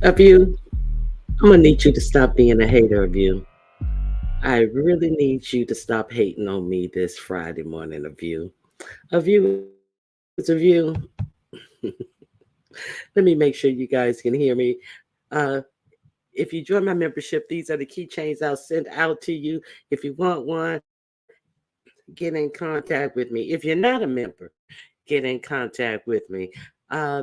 Of you, I'm gonna need you to stop being a hater of you. I really need you to stop hating on me this Friday morning of you. Of you is of you. Let me make sure you guys can hear me. Uh, if you join my membership, these are the keychains I'll send out to you. If you want one, get in contact with me. If you're not a member, get in contact with me.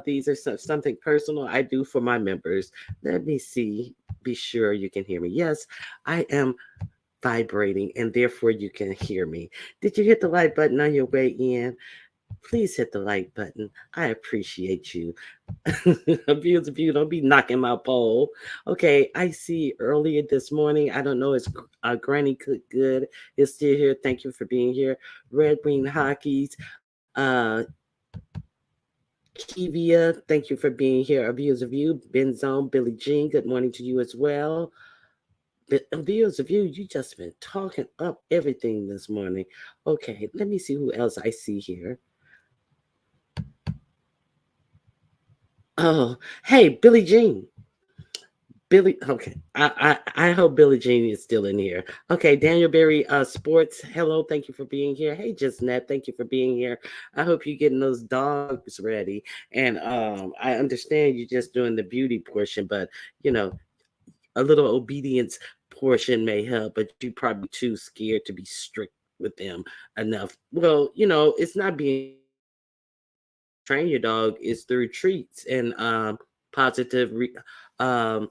These are something personal I do for my members. Let me see. Be sure you can hear me. Yes, I am vibrating and therefore you can hear me. Did you hit the like button on your way in? Please hit the like button. I appreciate you. Abuse of you. Don't be knocking my pole. Okay, I see earlier this morning. I don't know. It's Granny Cook Good is still here. Thank you for being here. Red Wing Hockey's. Kivia, thank you for being here. Abuse of you. Benzone, Billie Jean. Good morning to you as well. But Abuse of you. You just been talking up everything this morning. Okay, let me see who else I see here. Oh, hey, Billie Jean. Billy, okay. I hope Billie Jean is still in here. Okay, Daniel Berry, Sports. Hello, thank you for being here. Hey, Justnet, thank you for being here. I hope you're getting those dogs ready. And I understand you're just doing the beauty portion, but you know, a little obedience portion may help. But you're probably too scared to be strict with them enough. Well, it's not being strict. Train your dog is through treats and positive um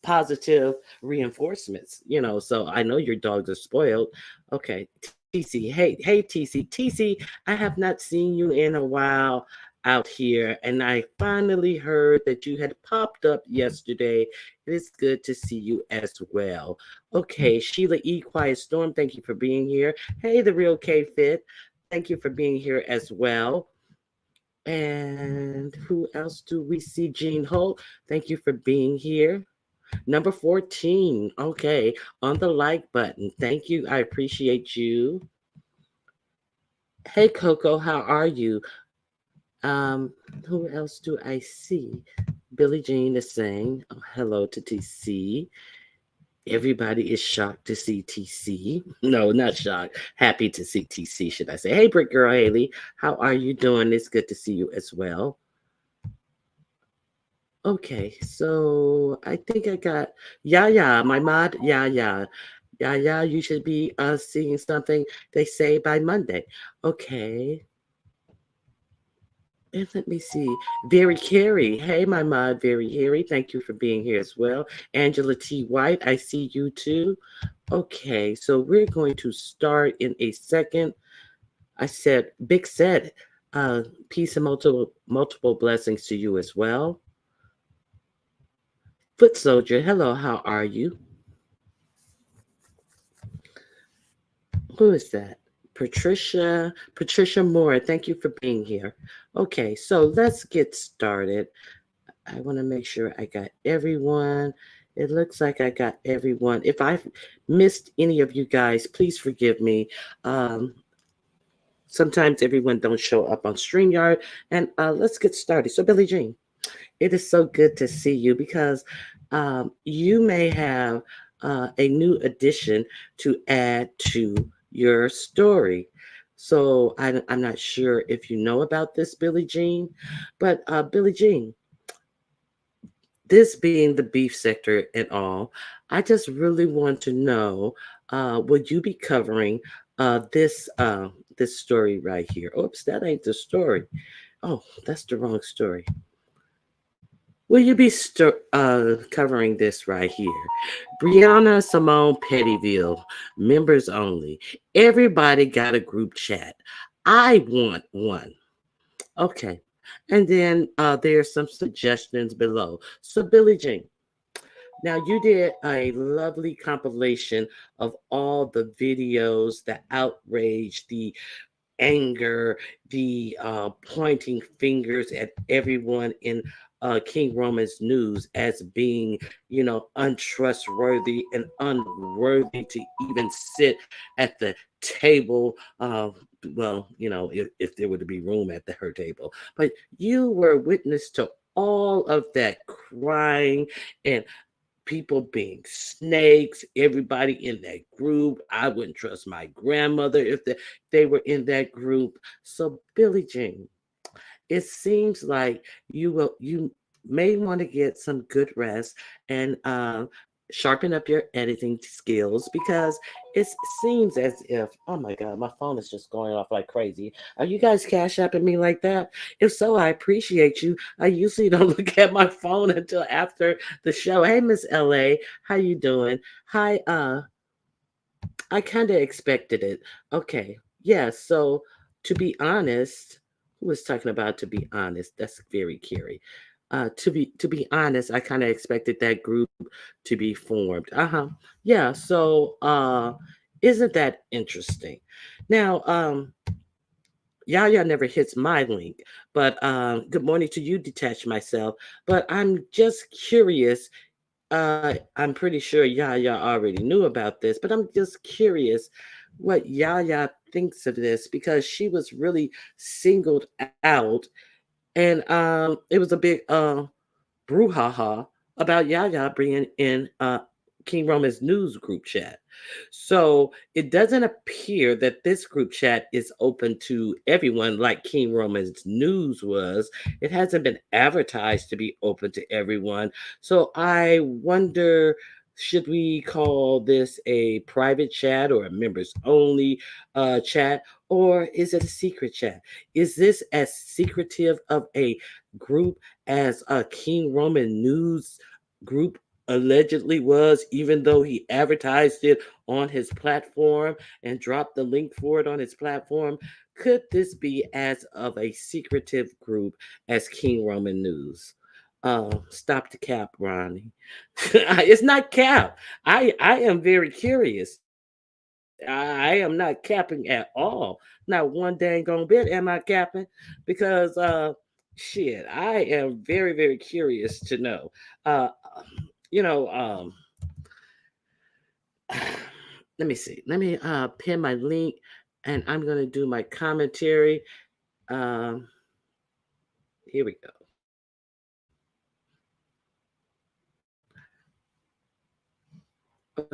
positive reinforcements, so I know your dogs are spoiled. Okay, TC, hey TC, I have not seen you in a while out here, and I finally heard that you had popped up yesterday. It is good to see you as well. Okay, Sheila E Quiet Storm, thank you for being here. Hey, the real K Fit, thank you for being here as well. And who else do we see? Jean Holt, thank you for being here. Number 14. Okay. On the like button. Thank you. I appreciate you. Hey, Coco. How are you? Um, who else do I see? Billie Jean is saying hello to TC. Everybody is shocked to see TC. No, not shocked. Happy to see TC, should I say. Hey, Brick Girl Haley. How are you doing? It's good to see you as well. Okay, so I think I got yeah, my mod, yeah. You should be seeing something they say by Monday. Okay, and let me see. Very Carey, hey, my mod, Very Carey. Thank you for being here as well. Angela T. White, I see you too. Okay, so we're going to start in a second. I said, big said, peace and multiple blessings to you as well. Foot Soldier, hello, how are you? Who is that? Patricia Moore, thank you for being here. Okay, so let's get started. I want to make sure I got everyone. It looks like I got everyone. If I've missed any of you guys, please forgive me. Um, Sometimes everyone don't show up on StreamYard. And let's get started. So, Billie Jean, it is so good to see you because you may have a new addition to add to your story. So I'm not sure if you know about this, Billie Jean, but Billie Jean, this being the beef sector and all, I just really want to know, would you be covering this story right here? Oops, that ain't the story. Oh, that's the wrong story. Will you be covering this right here? Brianna Simone Pettyville, members only. Everybody got a group chat. I want one. Okay. And then there's some suggestions below. So, Billie Jean, now you did a lovely compilation of all the videos, the outrage, the anger, the pointing fingers at everyone in King Roman's news as being, untrustworthy and unworthy to even sit at the table. Well, if there were to be room at her table, but you were witness to all of that crying and people being snakes, everybody in that group. I wouldn't trust my grandmother if they were in that group. So, Billie Jean, it seems like you may want to get some good rest and sharpen up your editing skills because it seems as if, oh my god, my phone is just going off like crazy. Are you guys cash apping me like that? If so, I appreciate you. I usually don't look at my phone until after the show. Hey, Miss LA, how you doing? Hi, I kind of expected it. Okay. Yeah. So, to be honest, who was talking about to be honest? That's very Carrie. To be honest, I kind of expected that group to be formed. Uh-huh. Yeah. So, isn't that interesting? Now, Yaya never hits my link, but good morning to you, detach myself. But I'm just curious. I'm pretty sure Yaya already knew about this, but I'm just curious what Yaya thinks of this because she was really singled out, and it was a big brouhaha about Yaya bringing in King Roman's news group chat. So it doesn't appear that this group chat is open to everyone like King Roman's news was. It hasn't been advertised to be open to everyone. So I wonder, should we call this a private chat or a members only chat, or is it a secret chat? Is this as secretive of a group as a King Roman news group allegedly was, even though he advertised it on his platform and dropped the link for it on his platform? Could this be as of a secretive group as King Roman News? Stop the cap, Ronnie. It's not cap. I am very curious. I am not capping at all. Not one dang on bit am I capping because shit, I am very, very curious to know. Uh you know, let me see. Let me pin my link and I'm gonna do my commentary. Um Here we go.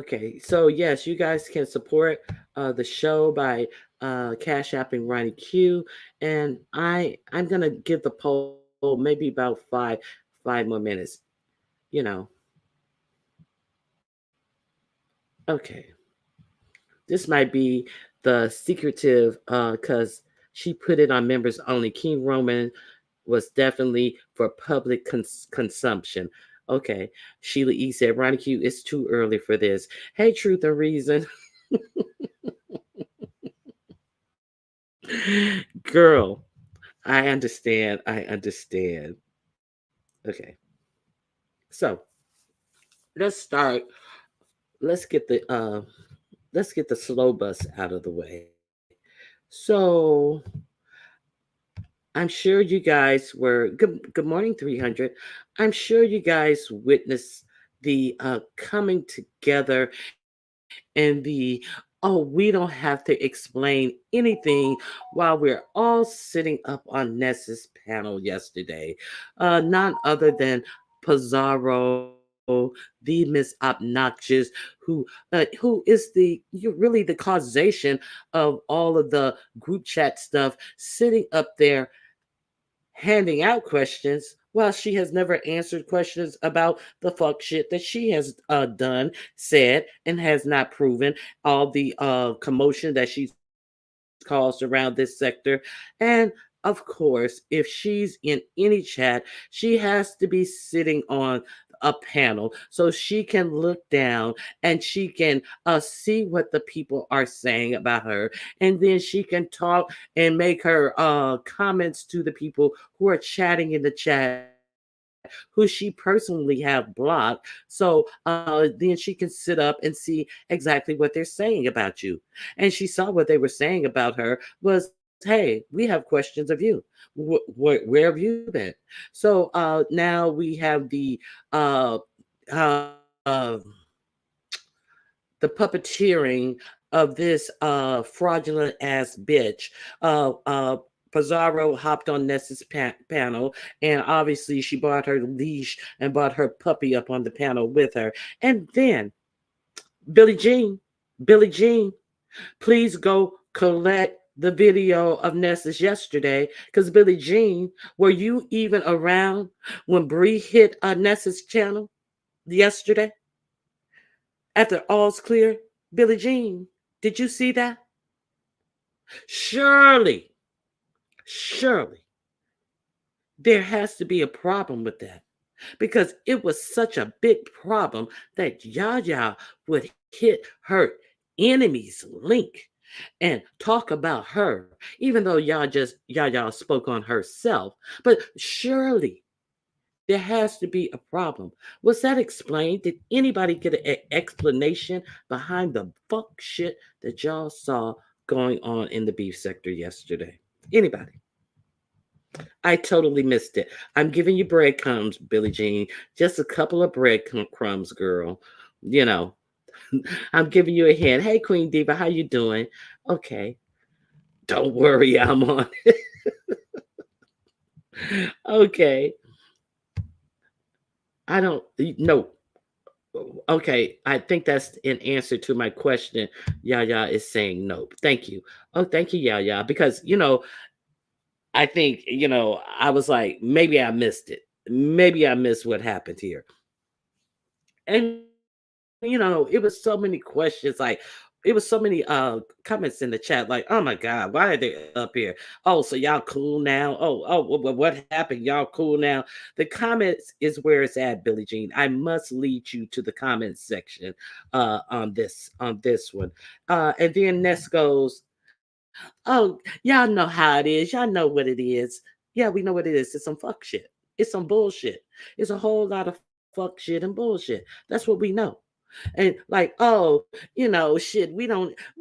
Okay, so yes, you guys can support the show by cash apping Ronnie Q, and I'm gonna give the poll maybe about five more minutes. You know, okay, this might be the secretive because she put it on members only. King Roman was definitely for public consumption. Okay, Sheila E said Ronnie Q, it's too early for this. Hey, Truth or Reason, girl. I understand. I understand. Okay. So let's start. Let's get the let's get the slow bus out of the way. So I'm sure you guys were good morning 300. I'm sure you guys witnessed the coming together and the, oh, we don't have to explain anything while we're all sitting up on Ness's panel yesterday. None other than Pizarro, the Miss Obnoxious, who is you're really the causation of all of the group chat stuff, sitting up there handing out questions while she has never answered questions about the fuck shit that she has done, said, and has not proven, all the commotion that she's caused around this sector. And of course, if she's in any chat, she has to be sitting on a panel so she can look down and she can see what the people are saying about her, and then she can talk and make her comments to the people who are chatting in the chat who she personally have blocked. So then she can sit up and see exactly what they're saying about you. And she saw what they were saying about her was, hey, we have questions of you. Where have you been? So now we have uh, uh, the puppeteering of this fraudulent ass bitch. Pizarro hopped on Ness's panel, and obviously she brought her leash and brought her puppy up on the panel with her. And then Billie Jean, Billie Jean, please go collect the video of Ness's yesterday. Because Billie Jean, were you even around when Bree hit Ness's channel yesterday? After all's clear, Billie Jean, did you see that? Surely, surely, there has to be a problem with that because it was such a big problem that Yaya would hit her enemy's link and talk about her, even though Yaya spoke on herself. But surely there has to be a problem. Was that explained? Did anybody get an explanation behind the fuck shit that y'all saw going on in the beef sector yesterday? Anybody? I totally missed it. I'm giving you breadcrumbs, Billie Jean. Just a couple of breadcrumbs, girl. You know, I'm giving you a hint. Hey, Queen Diva, how you doing? Okay. Don't worry, I'm on it. Okay. I don't no. Okay, I think that's an answer to my question. Yaya is saying nope. Thank you. Oh, thank you, Yaya. Because I think, I was like, maybe I missed it. Maybe I missed what happened here. And it was so many questions, like it was so many comments in the chat, like, oh my God, why are they up here? Oh, so y'all cool now? Oh, what happened? Y'all cool now? The comments is where it's at, Billie Jean. I must lead you to the comments section on this one. And then Ness goes, oh, y'all know how it is. Y'all know what it is. Yeah, we know what it is. It's some fuck shit. It's some bullshit. It's a whole lot of fuck shit and bullshit. That's what we know. And like, oh, shit, we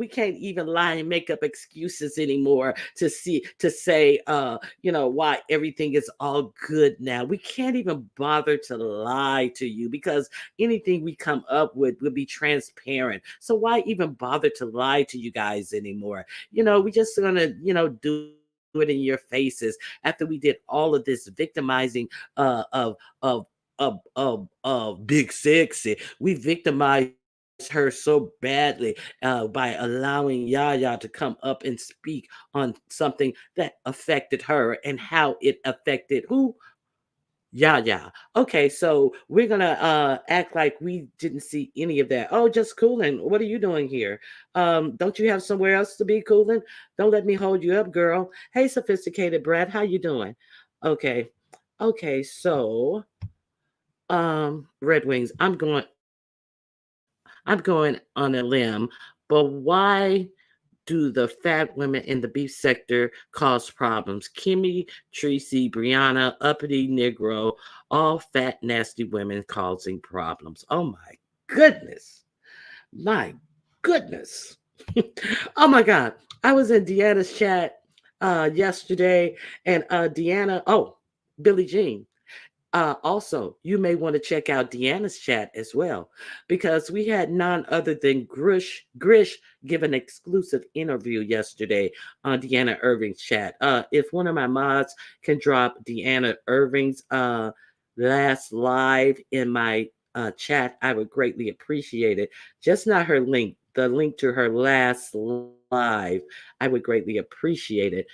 can't even lie and make up excuses anymore to say, why everything is all good now. We can't even bother to lie to you because anything we come up with will be transparent. So why even bother to lie to you guys anymore? We just gonna, do it in your faces after we did all of this victimizing of Big Sexy. We victimized her so badly by allowing Yaya to come up and speak on something that affected her and how it affected who? Yaya. Okay, so we're gonna act like we didn't see any of that. Oh, just cooling. What are you doing here? Don't you have somewhere else to be cooling? Don't let me hold you up, girl. Hey, sophisticated Brad, how you doing? Okay. Okay, so Red Wings, I'm going on a limb, but why do the fat women in the beef sector cause problems? Kimmy, Tracy, Brianna, uppity Negro, all fat, nasty women causing problems. Oh my goodness. My goodness. Oh my God. I was in Deanna's chat yesterday, and Deanna, oh, Billie Jean. Also, you may want to check out Deanna's chat as well, because we had none other than Grish give an exclusive interview yesterday on Deanna Irving's chat. If one of my mods can drop Deanna Irving's last live in my chat, I would greatly appreciate it. Just not her link, the link to her last live. I would greatly appreciate it.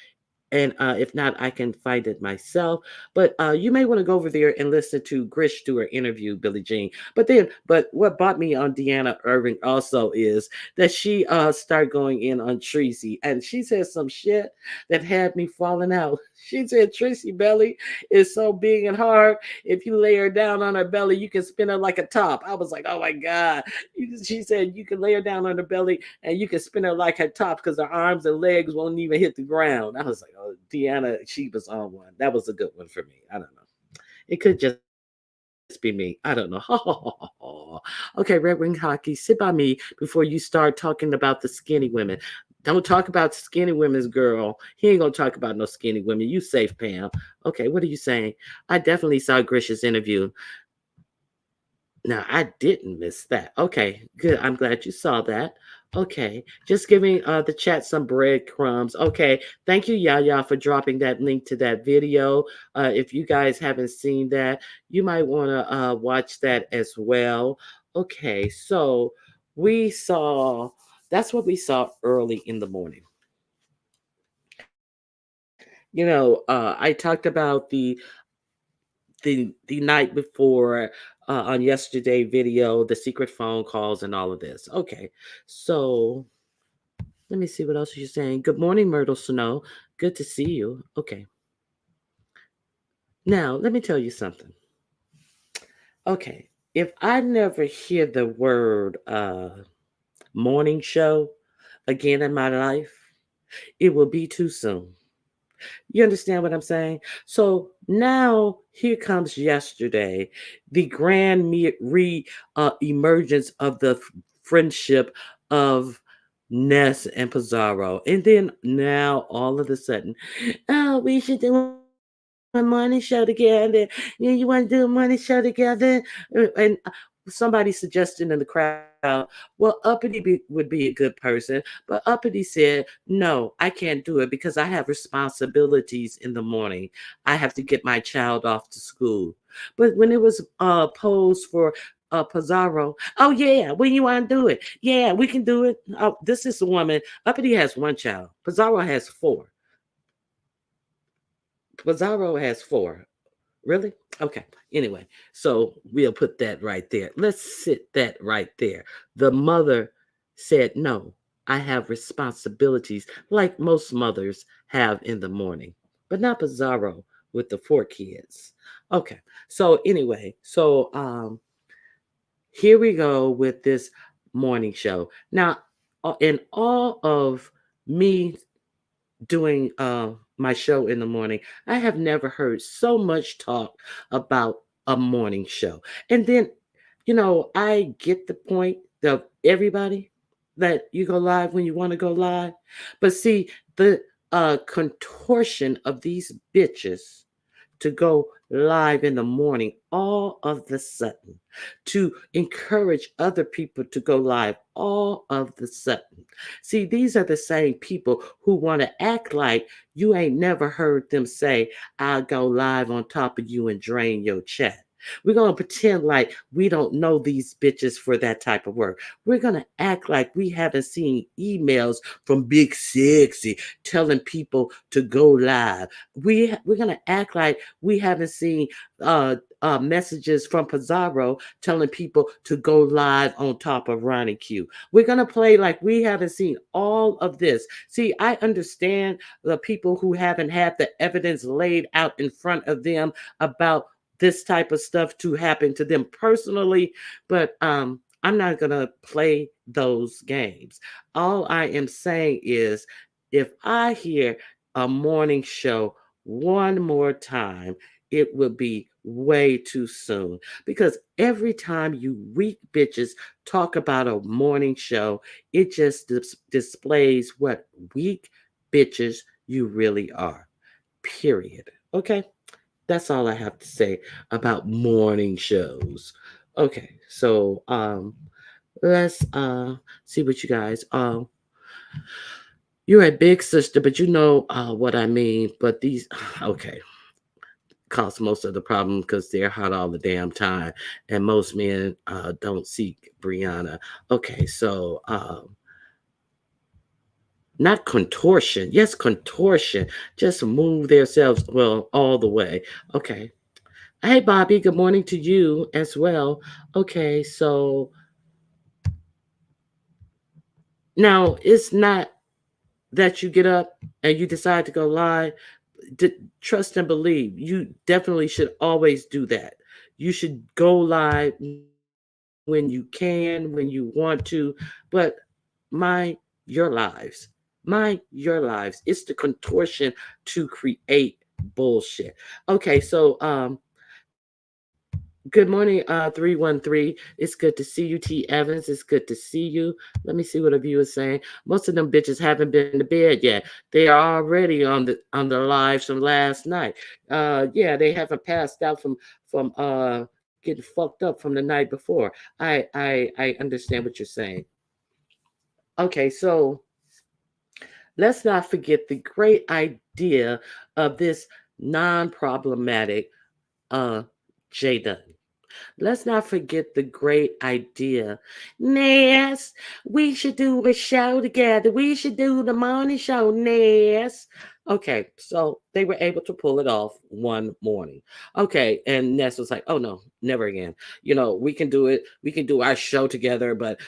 And if not, I can find it myself. But you may want to go over there and listen to Grish do her interview, Billie Jean. But what brought me on Deanna Irving also is that she started going in on Tracy, and she said some shit that had me falling out. She said Tracy belly is so big and hard. If you lay her down on her belly, you can spin her like a top. I was like, oh my God. She said you can lay her down on her belly and you can spin her like her top because her arms and legs won't even hit the ground. I was like, oh, Deanna, she was on one. That was a good one for me. I don't know. It could just be me. I don't know. Okay, Red Wing Hockey, sit by me before you start talking about the skinny women. Don't talk about skinny women's girl. He ain't gonna talk about no skinny women. You safe, Pam. Okay, what are you saying? I definitely saw Grish's interview. No, I didn't miss that. Okay, good. I'm glad you saw that. Okay, just giving the chat some breadcrumbs. Okay, thank you, Yaya, for dropping that link to that video. If you guys haven't seen that, you might want to watch that as well. Okay, so we saw that's what we saw early in the morning. I talked about the night before on yesterday video, the secret phone calls and all of this. Okay, so let me see what else you're saying. Good morning, Myrtle Snow. Good to see you. Okay. Now, let me tell you something. Okay. If I never hear the word morning show again in my life, it will be too soon. You understand what I'm saying? So now here comes yesterday, the grand emergence of the friendship of Ness and Pizarro. And then now all of a sudden, oh, we should do a money show together. You want to do a money show together? And somebody suggested in the crowd, well, would be a good person. But Uppity said, no, I can't do it because I have responsibilities in the morning. I have to get my child off to school. But when it was posed for Pizarro, oh yeah, when you want to do it? Yeah, we can do it. Oh, this is a woman. Uppity has one child. Pizarro has four. Pizarro has four. Really? Okay. Anyway, so we'll put that right there. Let's sit that right there. The mother said, no, I have responsibilities like most mothers have in the morning, but not Pizarro with the four kids. Okay. So anyway, here we go with this morning show. Now, in all of me doing my show in the morning, I have never heard so much talk about a morning show. And then, I get the point of everybody that you go live when you want to go live. But see, the contortion of these bitches to go live in the morning all of the sudden, to encourage other people to go live all of the sudden. See, these are the same people who want to act like you ain't never heard them say, I'll go live on top of you and drain your chat. We're going to pretend like we don't know these bitches for that type of work. We're going to act like we haven't seen emails from Big Sexy telling people to go live. We're going to act like we haven't seen messages from Pizarro telling people to go live on top of Ronnie Q. We're going to play like we haven't seen all of this. See, I understand the people who haven't had the evidence laid out in front of them about this type of stuff to happen to them personally, but I'm not going to play those games. All I am saying is if I hear a morning show one more time, it will be way too soon. Because every time you weak bitches talk about a morning show, it just displays what weak bitches you really are. Period. Okay? That's all I have to say about morning shows. Okay, so let's see what you guys you're a big sister, but you know what I mean. But these okay cause most of the problem because they're hot all the damn time, and most men don't seek Brianna. Okay, so not contortion. Yes, contortion. Just move themselves well all the way. Okay. Hey, Bobby. Good morning to you as well. Okay, so now it's not that you get up and you decide to go live. Trust and believe. You definitely should always do that. You should go live when you can, when you want to, but mind your lives. Mind your lives. It's the contortion to create bullshit. Okay, so good morning, 313. It's good to see you, T. Evans. It's good to see you. Let me see what a viewer is saying. Most of them bitches haven't been to bed yet. They are already on the lives from last night. Yeah, they haven't passed out from getting fucked up from the night before. I understand what you're saying. Okay, so let's not forget the great idea of this non-problematic uh J Dunn. Let's not forget the great idea. Ness, we should do a show together. We should do the morning show, Ness. Okay, so they were able to pull it off one morning. Okay, and Ness was like, oh no, never again. We can do it. We can do our show together, but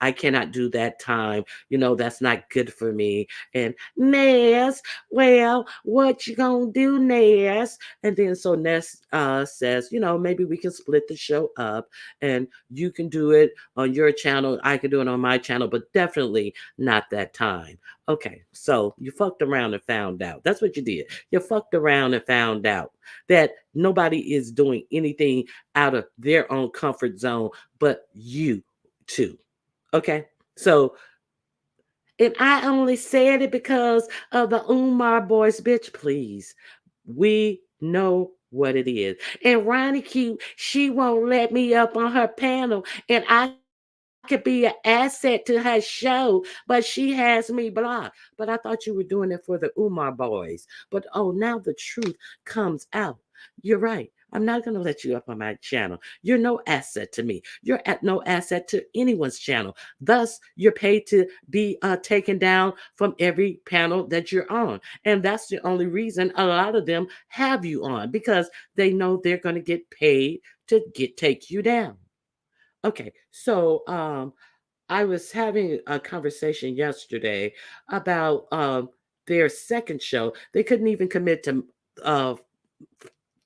I cannot do that time. That's not good for me. And Ness, well, what you gonna do, Ness? And then so Ness says, maybe we can split the show up and you can do it on your channel. I can do it on my channel, but definitely not that time. Okay, so you fucked around and found out. That's what you did. You fucked around and found out that nobody is doing anything out of their own comfort zone but you too. Okay, so and I only said it because of the Umar boys, bitch, please. We know what it is. And Ronnie Q, she won't let me up on her panel, and I could be an asset to her show, but she has me blocked. But I thought you were doing it for the Umar boys. But oh, now the truth comes out. You're right. I'm not going to let you up on my channel. You're no asset to me. You're at no asset to anyone's channel. Thus, you're paid to be taken down from every panel that you're on. And that's the only reason a lot of them have you on, because they know they're going to get paid to take you down. Okay, so I was having a conversation yesterday about their second show. They couldn't even commit to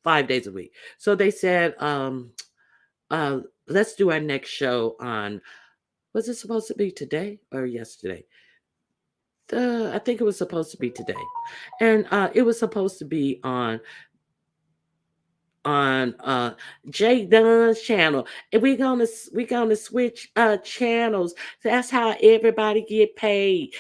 5 days a week. So they said, uh, let's do our next show on, was it supposed to be today or yesterday? I think it was supposed to be today. And it was supposed to be on Jay Dunn's channel. And we're gonna switch channels. That's how everybody get paid.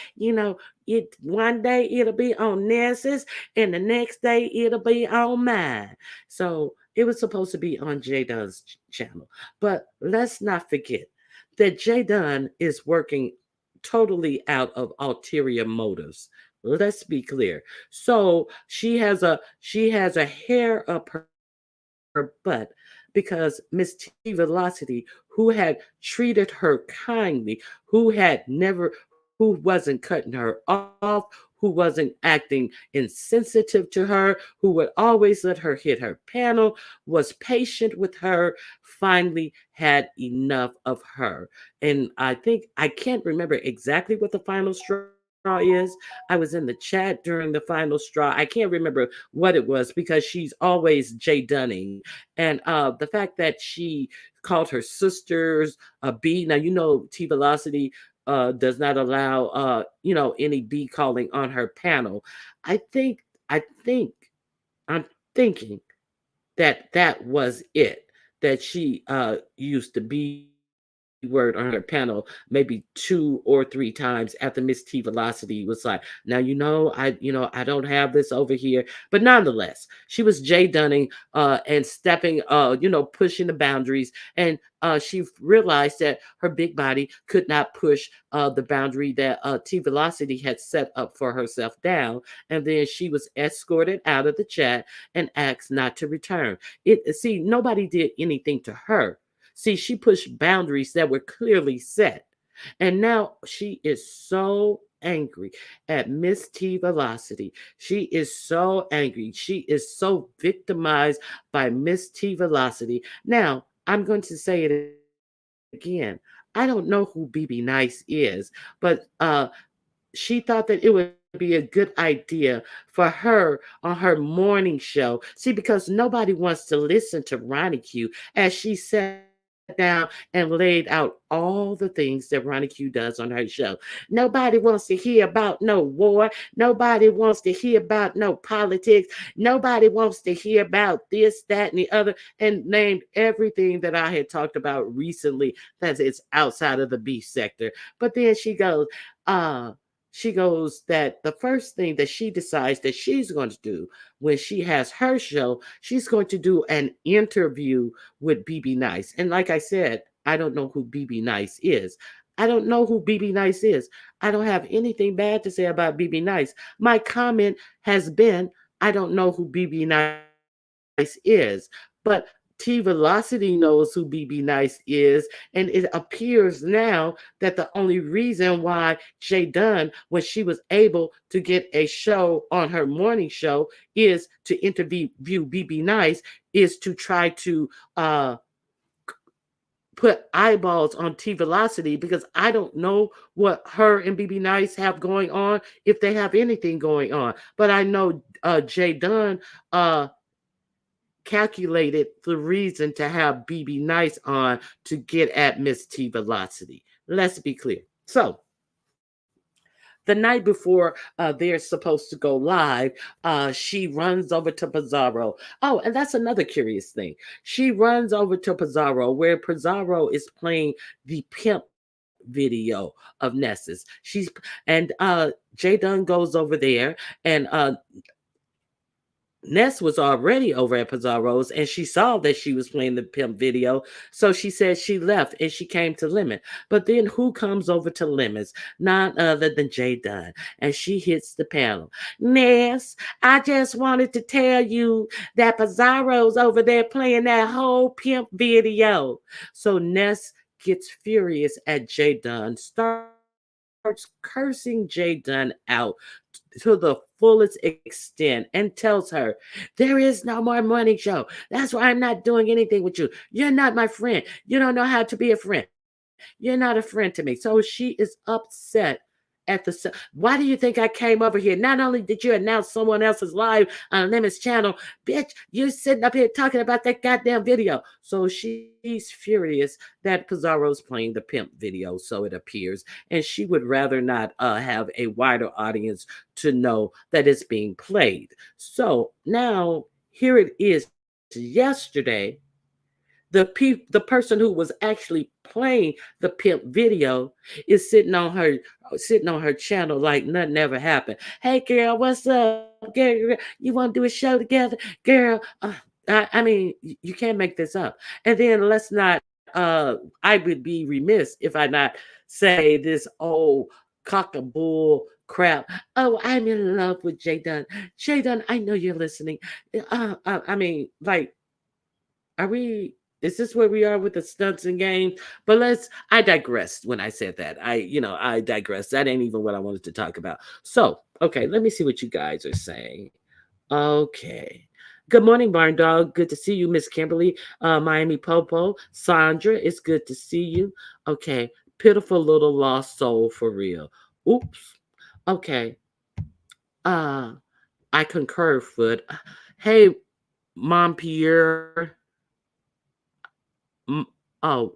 It one day it'll be on Ness's and the next day it'll be on mine. So it was supposed to be on Jay Dunn's channel. But let's not forget that Jay Dunn is working totally out of ulterior motives. Let's be clear. So she has a hair up her butt because Miss T Velocity, who had treated her kindly, who wasn't cutting her off, who wasn't acting insensitive to her, who would always let her hit her panel, was patient with her, finally had enough of her. And I can't remember exactly what the final straw is. I was in the chat during the final straw. I can't remember what it was because she's always Jay Dunning. And the fact that she called her sisters a B. Now, T Velocity does not allow, any B calling on her panel. I think, I think, I'm thinking that that was it. That she used the B word on her panel maybe 2 or 3 times after Miss T Velocity was like, now I don't have this over here. But nonetheless, she was Jay Dunning and stepping pushing the boundaries. And she realized that her big body could not push the boundary that T Velocity had set up for herself down. And then she was escorted out of the chat and asked not to return. Nobody did anything to her. See, she pushed boundaries that were clearly set. And now she is so angry at Miss T Velocity. She is so angry. She is so victimized by Miss T Velocity. Now, I'm going to say it again. I don't know who BB Nice is, but she thought that it would be a good idea for her on her morning show. See, because nobody wants to listen to Ronnie Q as she sat down and laid out all the things that Ronnie Q does on her show. Nobody wants to hear about no war. Nobody wants to hear about no politics. Nobody wants to hear about this, that, and the other, and named everything that I had talked about recently that is outside of the beef sector. But then she goes that the first thing that she decides that she's going to do when she has her show, she's going to do an interview with BB Nice. And like I said, I don't know who BB Nice is. I don't know who BB Nice is. I don't have anything bad to say about BB Nice. My comment has been, I don't know who BB Nice is, but T Velocity knows who BB Nice is, and it appears now that the only reason why Jay Dunn, when she was able to get a show on her morning show, is to interview BB Nice, is to try to put eyeballs on T Velocity, because I don't know what her and BB Nice have going on, if they have anything going on. But I know Jay Dunn calculated the reason to have BB Nice on to get at Miss T Velocity. Let's be clear. So, the night before they're supposed to go live, she runs over to Pizarro. Oh, and that's another curious thing. She runs over to Pizarro, where Pizarro is playing the pimp video of Ness's. Jay Dunn goes over there, and Ness was already over at Pizarro's, and she saw that she was playing the pimp video. So she said she left and she came to Lemon. But then who comes over to Lemon's? None other than Jay Dunn. And she hits the panel. Ness, I just wanted to tell you that Pizarro's over there playing that whole pimp video. So Ness gets furious at Jay Dunn, starts cursing Jay Dunn out to the fullest extent, and tells her, there is no more morning show. That's why I'm not doing anything with you. You're not my friend. You don't know how to be a friend. You're not a friend to me. So she is upset at why do you think I came over here? Not only did you announce someone else's live on Lemon's channel, bitch, you're sitting up here talking about that goddamn video. So she's furious that Pizarro's playing the pimp video, so it appears, and she would rather not have a wider audience to know that it's being played. So now here it is yesterday, the person who was actually playing the pimp video is sitting on her channel like nothing ever happened. Hey girl, what's up, girl? You want to do a show together, girl? I mean, you can't make this up. And then let's not. I would be remiss if I not say this old cockable crap. Oh, I'm in love with Jay Dunn. Jay Dunn, I know you're listening. I mean, like, are we? Is this where we are with the stunts and games? But I digressed when I said that. I digressed. That ain't even what I wanted to talk about. So, okay, let me see what you guys are saying. Okay. Good morning, Barn Dog. Good to see you, Miss Kimberly. Miami Popo. Sandra, it's good to see you. Okay. Pitiful little lost soul for real. Oops. Okay. Uh, I concur, Foot. Hey, Mom Pierre. Oh,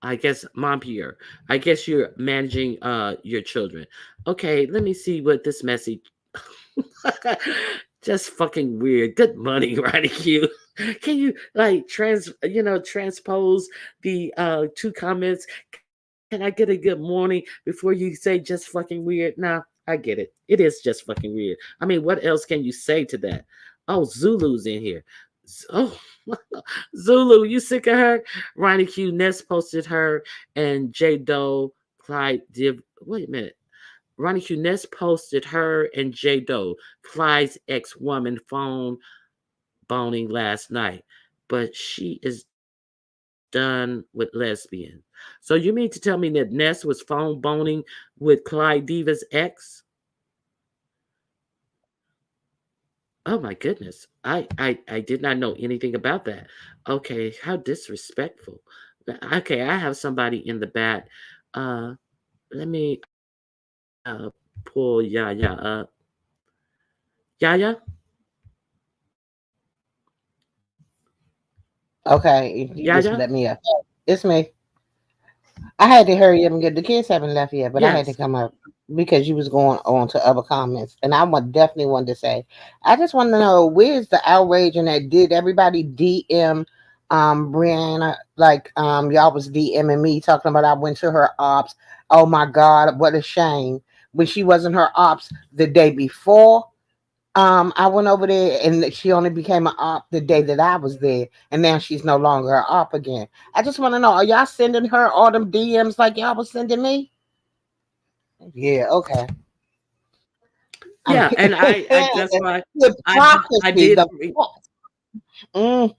I guess Mom Pierre. I guess you're managing your children. Okay, let me see what this message. Just fucking weird. Good money, right? You can you like transpose the two comments? Can I get a good morning before you say just fucking weird? Nah, I get it. It is just fucking weird. I mean, what else can you say to that? Oh, Zulu's in here. Oh, Zulu, you sick of her? Ronnie Q Ness posted her, and J Doe Clyde Div. Wait a minute. Ronnie Q Ness posted her and J Doe, Clyde's ex woman, phone boning last night, but she is done with lesbian. So you mean to tell me that Ness was phone boning with Clyde Diva's ex? Oh my goodness. I did not know anything about that. Okay, how disrespectful. Okay, I have somebody in the back. Uh Let me pull Yaya up. Yaya? Okay, if you just Yaya? let me up. It's me. I had to hurry up and get the kids haven't left yet, but I had to Yes. come up because you was going on to other comments, and I want definitely wanted to say, I just want to know where's the outrage and that did everybody DM Brianna like y'all was DMing me talking about I went to her ops. Oh my God, what a shame when she wasn't her ops the day before. I went over there and she only became an op the day that I was there, and now she's no longer an op again. I just want to know, are y'all sending her all them DMs like y'all was sending me? Yeah, okay. Yeah, and I that's The why I hypocrisy. did Mm,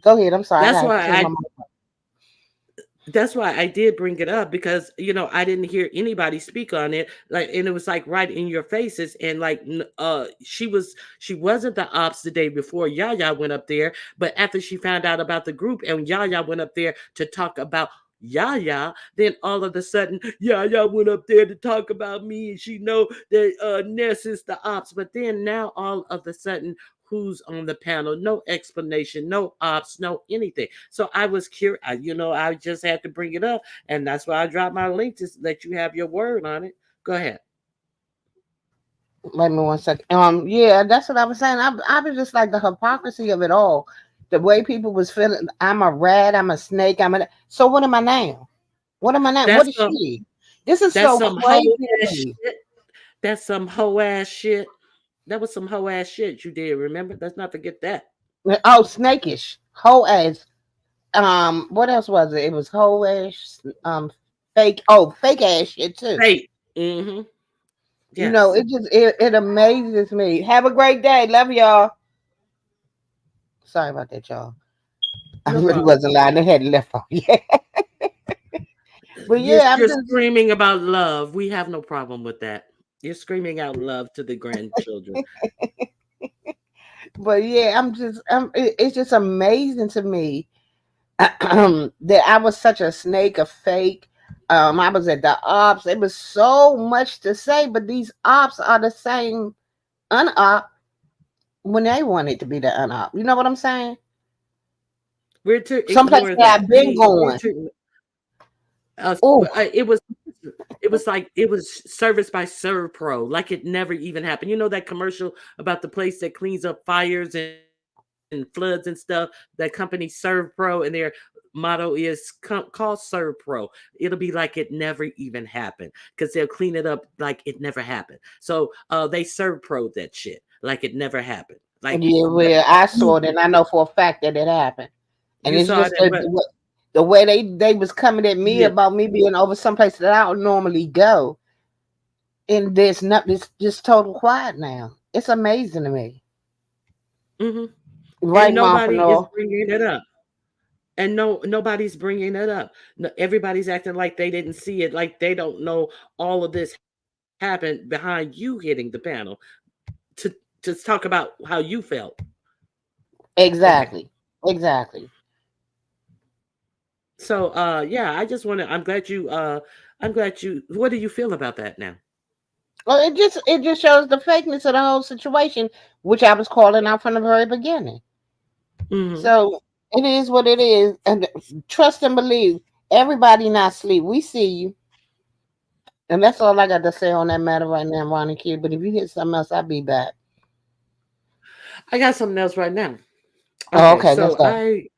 go ahead. I'm sorry. I that's gotta why clear my I mouth. that's why I did bring it up because I didn't hear anybody speak on it, like, and it was like right in your faces, and like she wasn't the ops the day before Yaya went up there, but after she found out about the group and Yaya went up there to talk about Yaya, then all of a sudden Yaya went up there to talk about me, and she know that Ness is the ops, but then now all of a sudden who's on the panel, no explanation, no ops, no anything. So I was curious, I just had to bring it up, and that's why I dropped my link to let you have your word on it. Go ahead. Wait a minute 1 second. Yeah, that's what I was saying. I was just like the hypocrisy of it all. The way people was feeling. I'm a rat. I'm a snake. So what am I now? What am I now? What That's is some she? This is that's so some hoe crazy to ass me. shit. That's some hoe ass shit. That was some hoe ass shit you did. Remember? Let's not forget that. Oh, snakish, whole ass. What else was it? It was whole ass. Fake. Oh, fake ass shit too. Fate. Mm-hmm. You know, Yes. it amazes me. Have a great day. Love y'all. Sorry about that, y'all. I No really problem. wasn't lying. They had left on. Yeah, but You're yeah, I'm you're just. screaming about love. We have no problem with that. You're screaming out love to the grandchildren. But yeah, it's just amazing to me that I was such a snake, a fake. I was at the ops. It was so much to say, but these ops are the same unop when they want it to be the unop. You know what I'm saying? We're to Some places ignore that that. I've been We're going. to Oh, it was like it was service by Serve Pro, like it never even happened. You know that commercial about the place that cleans up fires and floods and stuff, that company Serve Pro, and their motto is call Serve Pro. It'll be like it never even happened because they'll clean it up like it never happened. So they Serve Pro that shit like it never happened. Like yeah, that, well, I you saw it, and I know for a fact that it happened. And you it's saw just that, but the way they was coming at me yeah. about me being over someplace that I don't normally go, and there's not. It's just total quiet now. It's amazing to me. Hmm. Right, And Mom nobody is Fenor? bringing it up. And nobody's bringing it up. No, everybody's acting like they didn't see it, like they don't know all of this happened behind you hitting the panel to to talk about how you felt. Okay. Exactly. Exactly. So yeah, I just want to I'm glad you what do you feel about that now? Well, it just shows the fakeness of the whole situation, which I was calling out from the very beginning. Mhm. So it is what it is, and trust and believe. Everybody not sleep. We see you, and that's all I got to say on that matter right now, Ronnie Q. But if you hit something else, I'll be back. I got something else right now. Oh, Okay, okay, let's so go.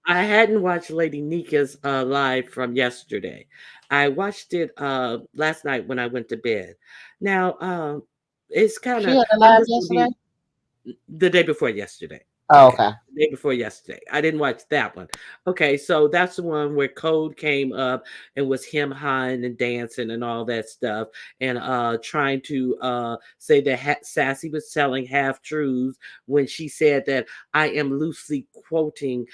I hadn't watched Lady Nika's live from yesterday. I watched it last night when I went to bed. Now it's kind She of had a I'm live just gonna yesterday. be the day before yesterday. Oh, Okay. okay. The day before yesterday. I didn't watch that one. Okay, so that's the one where Code came up and was him high and dancing and all that stuff, and trying to say that Sassy was telling half truths when she said that I am loosely quoting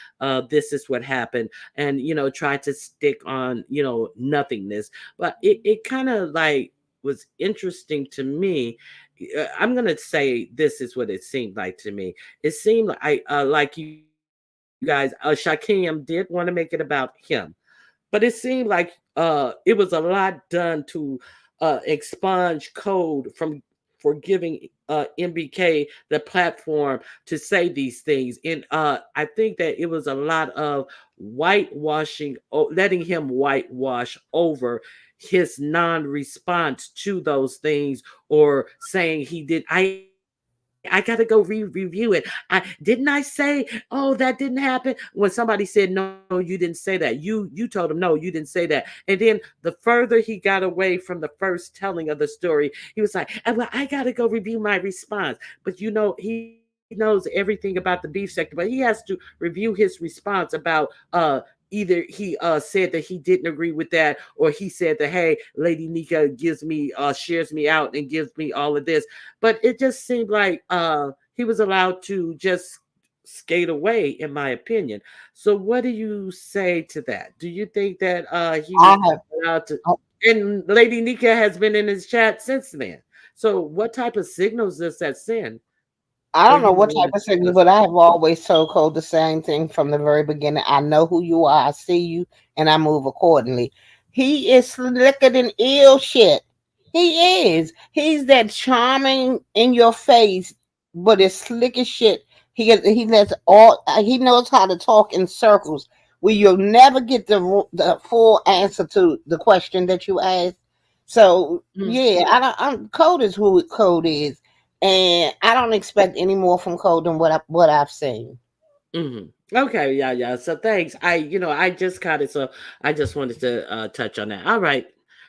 this is what happened, and tried to stick on nothingness. But it kind of like was interesting to me. I'm gonna say this is what it seemed like to me. It seemed like like you guys, Shakim did want to make it about him, but it seemed like it was a lot done to expunge Code for giving MBK the platform to say these things, and I think that it was a lot of whitewashing, letting him whitewash over his non-response to those things, or saying he did. I am loosely quoting. I gotta go review it. I didn't I say, oh, that didn't happen. When somebody said, no, you didn't say that. You told him, no, you didn't say that. And then the further he got away from the first telling of the story, he was like, well, I gotta go review my response. But he knows everything about the beef sector, but he has to review his response about either he said that he didn't agree with that, or he said that, hey, Lady Nika gives me shares me out and gives me all of this. But it just seemed like he was allowed to just skate away, in my opinion. So what do you say to that? Do you think that he I was have. allowed to? And Lady Nika has been in his chat since then. So what type of signals does that send I for don't know you to what want type to of signal, discuss but it? I have always told Cole the same thing from the very beginning. I know who you are. I see you, and I move accordingly. He is slicker than ill shit. He is. He's that charming in your face, but it's slick as shit. He lets all. He knows how to talk in circles where you'll never get the full answer to the question that you ask. So yeah, I don't. Code is who Code is, and I don't expect any more from Cole than what I've seen. Mm-hmm. Okay, yeah, yeah. So thanks. I just caught it, so I just wanted to touch on that. All right.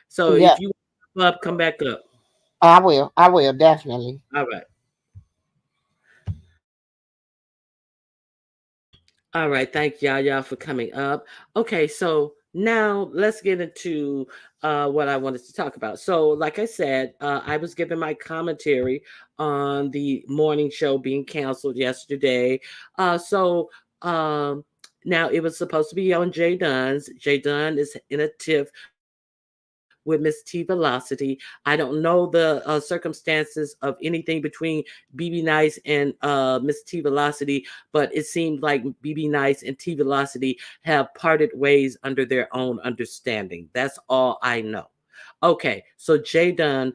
So Yeah, if you up, come back up. I will. I will definitely. All right. All right. Thank y'all for coming up. Okay, so now let's get into what I wanted to talk about. So, like I said, I was giving my commentary on the morning show being canceled yesterday. So now it was supposed to be on Jay Dunn's. Jay Dunn is in a tiff with Miss T Velocity. I don't know the circumstances of anything between BB Nice and Miss T Velocity, but it seems like BB Nice and T Velocity have parted ways under their own understanding. That's all I know. Okay, so Jay Dunn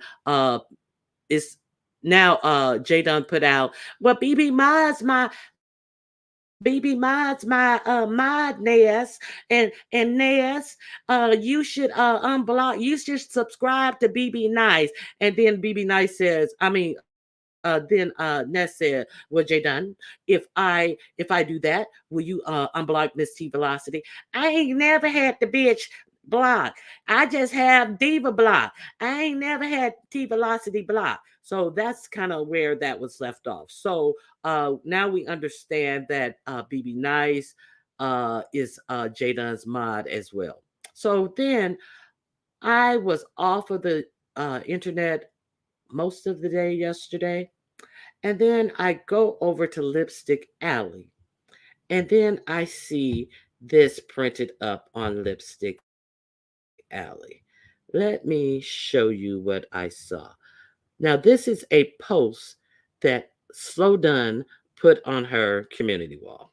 is now Jay Dunn put out, well, BB Mod's my mod Nas, and Nas, you should unblock, you should subscribe to BB Nice. And then BB Nice says, then Ness said, well, Jay Dunn, if I do that, will you unblock Miss T Velocity? I ain't never had the bitch block. I just have Diva block. I ain't never had T Velocity block. So that's kind of where that was left off. So now we understand that BB Nice is Jadon's mod as well. So then I was off of the internet most of the day yesterday. And then I go over to Lipstick Alley. And then I see this printed up on Lipstick Alley. Let me show you what I saw. Now, this is a post that Slow Done put on her community wall.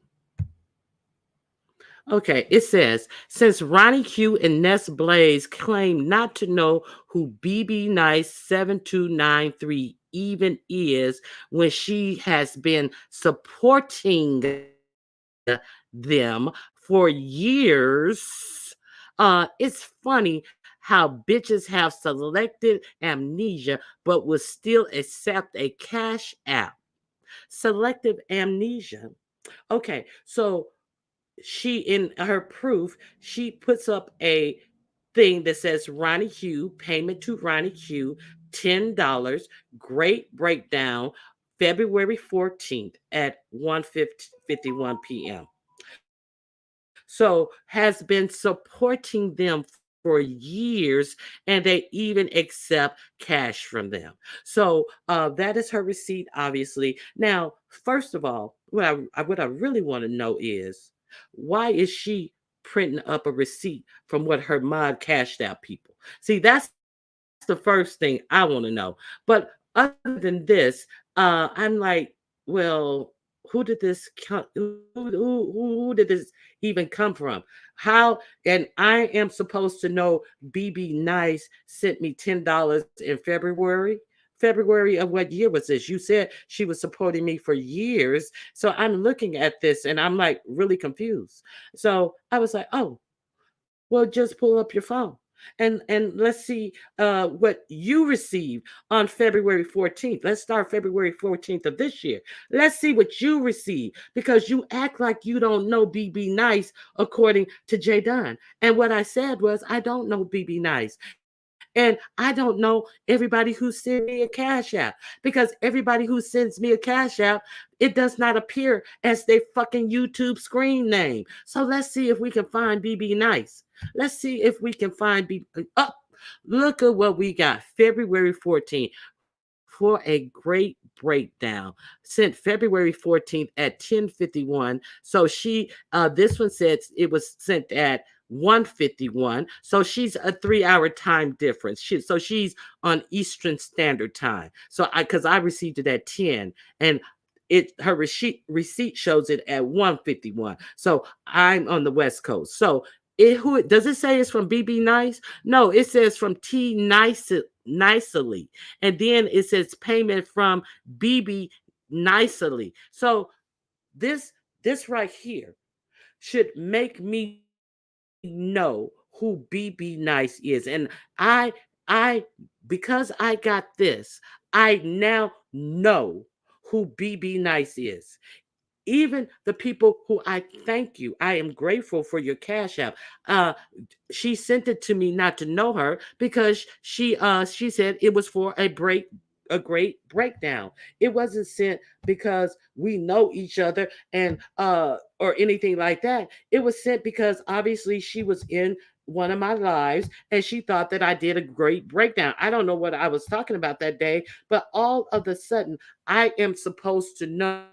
Okay, it says, since Ronnie Q and Ness Blaze claim not to know who BB Nice 7293 even is, when she has been supporting them for years, it's funny how bitches have selected amnesia but will still accept a cash app. Selective amnesia. Okay, so she, in her proof, she puts up a thing that says Ronnie Q, payment to Ronnie Q, $10, great breakdown, February 14th at 1:51 p.m. So has been supporting them for years, and they even accept cash from them. So that is her receipt, obviously. Now, first of all, what I really want to know is, why is she printing up a receipt from what her mod cashed out people? See, that's the first thing I want to know. But other than this, I'm like, well, who did this come? Who did this even come from? How? And I am supposed to know BB Nice sent me $10 in February. February of what year was this? You said she was supporting me for years. So I'm looking at this and I'm like really confused. So I was like, oh, well, just pull up your phone. And let's see what you received on February 14th. Let's start February 14th of this year. Let's see what you received, because you act like you don't know BB Nice according to Jay Dunn. And what I said was, I don't know BB Nice. And I don't know everybody who sent me a cash app, because everybody who sends me a cash app, it does not appear as their fucking YouTube screen name. So let's see if we can find BB Nice. Let's see if we can find BB. Oh, look at what we got. February 14th for a great breakdown. Sent February 14th at 10:51. So this one said it was sent at 1:51. So she's a 3 hour time difference. So she's on Eastern Standard Time. So because I received it at 10, and her receipt shows it at 1:51. So I'm on the West Coast. So who does it say it's from BB Nice? No, it says from T Nicely. And then it says payment from BB Nicely. So this right here should make me know who BB Nice is. And I because I got this, I now know who BB Nice is. Even the people who I thank you, I am grateful for your cash app. Uh, she sent it to me not to know her, because she said it was for a great breakdown. It wasn't sent because we know each other and or anything like that. It was sent because obviously she was in one of my lives and she thought that I did a great breakdown. I don't know what I was talking about that day, but all of a sudden I am supposed to know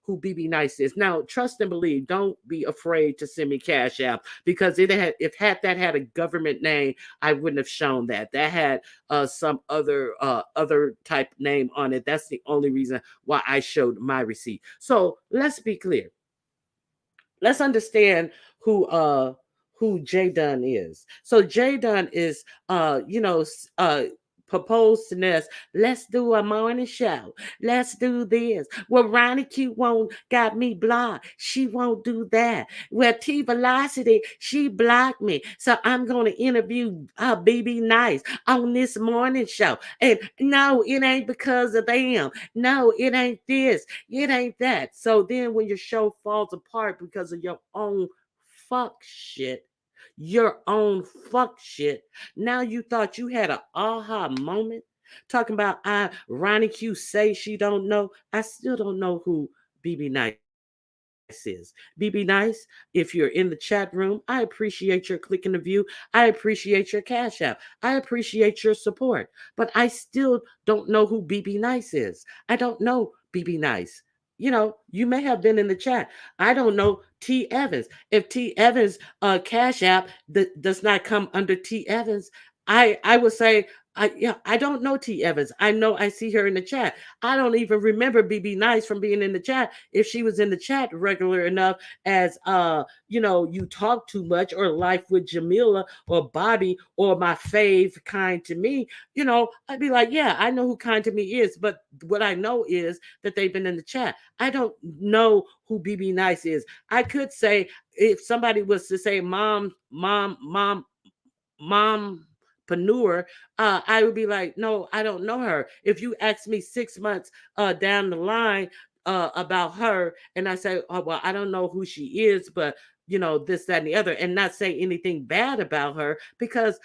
who BB Nice is. Now, trust and believe. Don't be afraid to send me cash app, because if that had a government name, I wouldn't have shown that. That had some other type name on it. That's the only reason why I showed my receipt. So let's be clear. Let's understand who uh who Jay Dunn is. So Jay Dunn is proposed to Ness, let's do a morning show. Let's do this. Well, Ronnie Q won't got me blocked. She won't do that. Well, T Velocity, she blocked me. So I'm gonna interview BB Nice on this morning show. And no, it ain't because of them. No, it ain't this. It ain't that. So then when your show falls apart because of your own fuck shit, your own fuck shit, now you thought you had an aha moment talking about Ronnie Q say she don't know. I still don't know who BB Nice is. BB Nice, if you're in the chat room, I appreciate your clicking the view. I appreciate your cash app. I appreciate your support. But I still don't know who BB Nice is. I don't know BB Nice. You may have been in the chat. I don't know T Evans. If T Evans cash app does not come under T Evans, I would say I don't know T Evans. I know I see her in the chat. I don't even remember BB Nice from being in the chat. If she was in the chat regular enough as you talk too much, or Life with Jamila, or Bobby, or my fave Kind to Me, I'd be like, yeah, I know who Kind to Me is. But what I know is that they've been in the chat. I don't know who BB Nice is. I could say, if somebody was to say mom Panur, I would be like, no, I don't know her. If you ask me 6 months down the line about her, and I say, oh, well, I don't know who she is, but this, that, and the other, and not say anything bad about her, because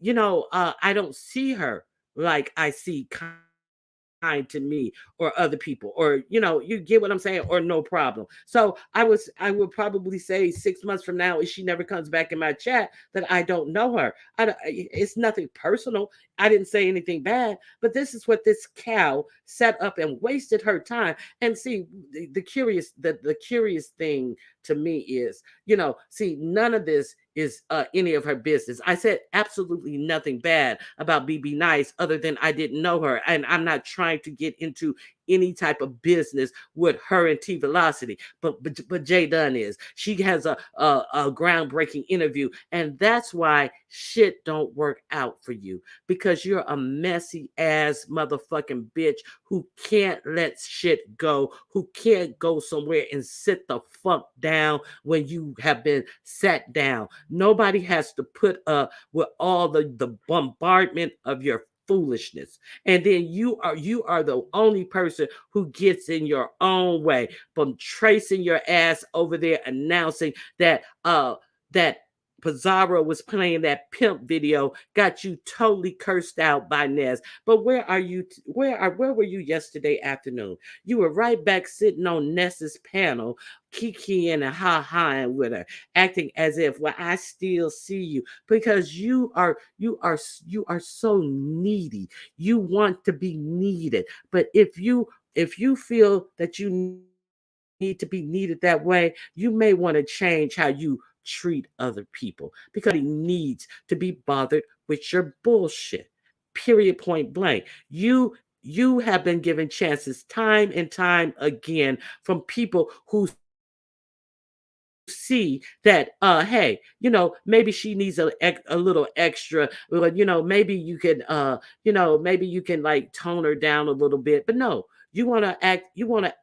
I don't see her like I see Kind to Me or other people, or you get what I'm saying, or no problem. So I would probably say 6 months from now, if she never comes back in my chat, that I don't know her. It's nothing personal. I didn't say anything bad, but this is what this cow set up and wasted her time. And see, the curious thing to me is, see, none of this is any of her business. I said absolutely nothing bad about BB Nice, other than I didn't know her, and I'm not trying to get into any type of business with her and T Velocity, but Jay Dunn is. She has a groundbreaking interview, and that's why shit don't work out for you, because you're a messy ass motherfucking bitch who can't let shit go, who can't go somewhere and sit the fuck down when you have been sat down. Nobody has to put up with all the bombardment of your foolishness, and then you are the only person who gets in your own way from tracing your ass over there announcing that Pizarro was playing that pimp video, got you totally cursed out by Nez. But where are you? Where were you yesterday afternoon? You were right back sitting on Ness's panel, kikiing and ha-haing with her, acting as if, well, I still see you, because you are so needy. You want to be needed. But if you feel that you need to be needed that way, you may want to change how you treat other people, because nobody needs to be bothered with your bullshit. Period, point blank. You have been given chances time and time again from people who see that hey, maybe she needs a little extra, maybe you can maybe you can like tone her down a little bit. But no, you want to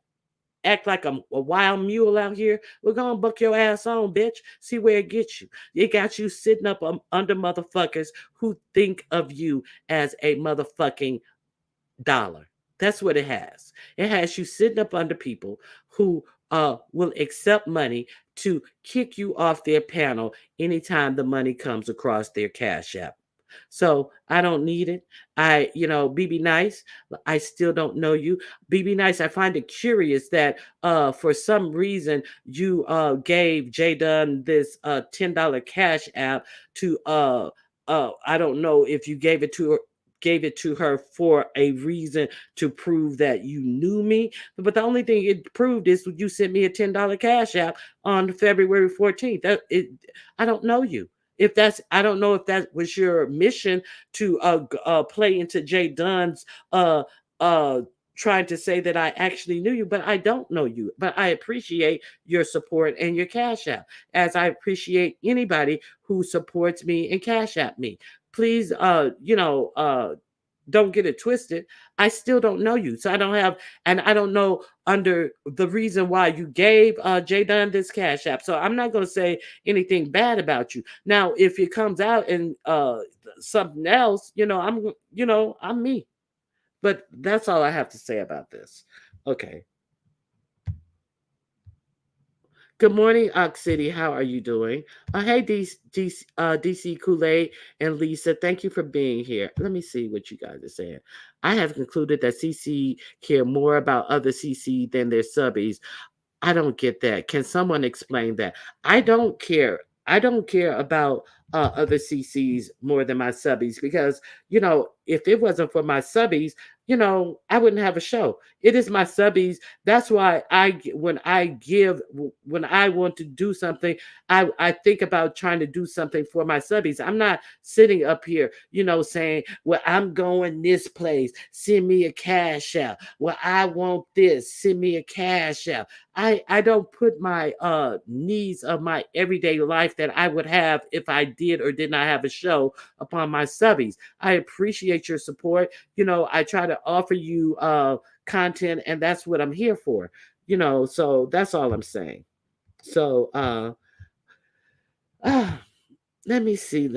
act like a wild mule out here. We're gonna buck your ass on, bitch. See where it gets you. It got you sitting up under motherfuckers who think of you as a motherfucking dollar. That's what it has. It has you sitting up under people who will accept money to kick you off their panel anytime the money comes across their cash app. So I don't need it. BB Nice, I still don't know you. BB Nice, I find it curious that for some reason you gave J Dunn this $10 cash app to I don't know if you gave it to her for a reason to prove that you knew me. But the only thing it proved is you sent me a $10 cash app on February 14th. I don't know you. If that's, I don't know if that was your mission to play into Jay Dunn's uh, trying to say that I actually knew you, but I don't know you. But I appreciate your support and your cash app, as I appreciate anybody who supports me and cash app me. Please, don't get it twisted. I still don't know you. So I don't have, and I don't know under the reason why you gave Jay Dunn this cash app. So I'm not going to say anything bad about you. Now, if it comes out and something else, I'm me. But that's all I have to say about this. Okay. Good morning, Ox City. How are you doing? Hey, DC Kool-Aid and Lisa. Thank you for being here. Let me see what you guys are saying. I have concluded that CC care more about other CC than their subbies. I don't get that. Can someone explain that? I don't care. I don't care about other CCs more than my subbies, because, if it wasn't for my subbies, I wouldn't have a show. It is my subbies. That's why when I want to do something, I think about trying to do something for my subbies. I'm not sitting up here, saying, well, I'm going this place. Send me a cash out. Well, I want this. Send me a cash out. I don't put my needs of my everyday life that I would have if I did or did not have a show upon my subbies. I appreciate your support. I try to offer you content, and that's what I'm here for. So that's all I'm saying. So uh let me see.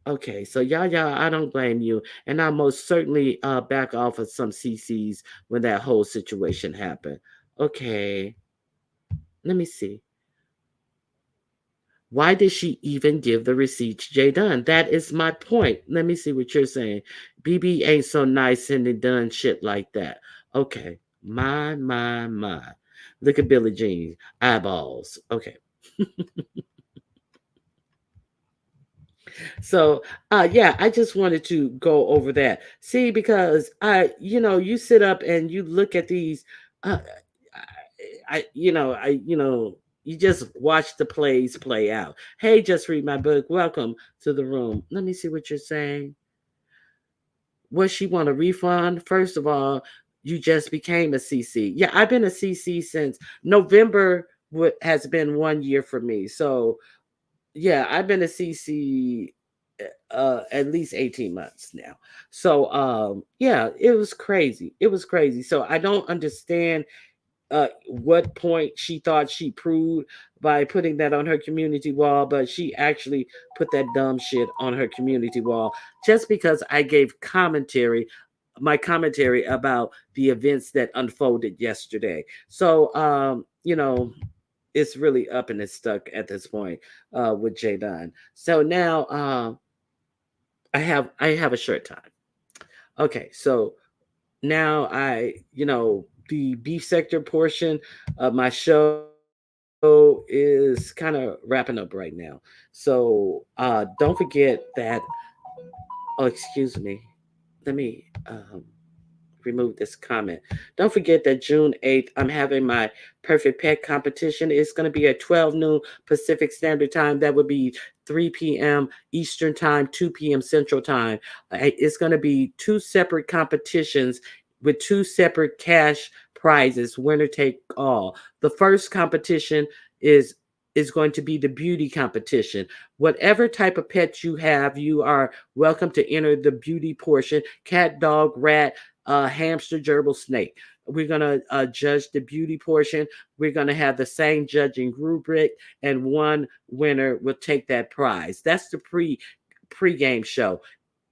Okay, so y'all, I don't blame you, and I most certainly back off of some CCs when that whole situation happened. Okay, let me see. Why did she even give the receipt to Jay Dunn? That is my point. Let me see what you're saying. BB ain't so nice and it done shit like that. Okay, my. Look at Billie Jean eyeballs. Okay. So, yeah, I just wanted to go over that. See, because you sit up and you look at these, uh, you just watch the plays play out. Hey, just read my book. Welcome to the room. Let me see what you're saying. what she want a refund? First of all, you just became a CC. Yeah, I've been a CC since November. Has been 1 year for me. So yeah, I've been a CC at least 18 months now. So yeah, it was crazy. It was crazy. So I don't understand what point she thought she proved by putting that on her community wall, but she actually put that dumb shit on her community wall just because I gave my commentary about the events that unfolded yesterday. So, it's really up and it's stuck at this point with J Dunn. So now I have a short time. Okay, so now the beef sector portion of my show is kind of wrapping up right now. So don't forget that. Oh, excuse me. Let me remove this comment. Don't forget that June 8th, I'm having my Perfect Pet competition. It's going to be at 12 noon Pacific Standard Time. That would be 3 p.m. Eastern Time, 2 p.m. Central Time. It's going to be two separate competitions with two separate cash prizes, winner take all. The first competition is is going to be the beauty competition. Whatever type of pet you have, you are welcome to enter the beauty portion: cat, dog, rat, hamster, gerbil, snake. We're going to judge the beauty portion. We're going to have the same judging rubric, and one winner will take that prize. That's the pre-game show.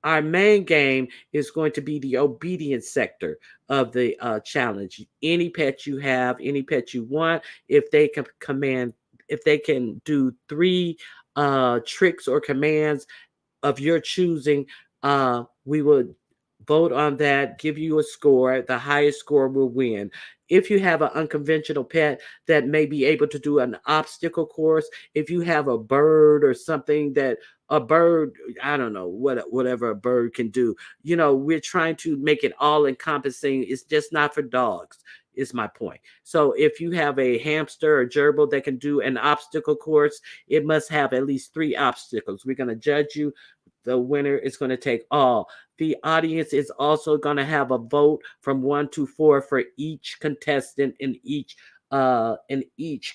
Our main game is going to be the obedience sector of the challenge. Any pet you have, any pet you want, if they can command, if they can do three tricks or commands of your choosing, we will vote on that, give you a score. The highest score will win. If you have an unconventional pet that may be able to do an obstacle course, if you have a bird or something that a bird, I don't know, whatever a bird can do. We're trying to make it all encompassing. It's just not for dogs, is my point. So if you have a hamster or gerbil that can do an obstacle course, it must have at least three obstacles. We're going to judge you. The winner is going to take all. The audience is also going to have a vote from 1 to 4 for each contestant in each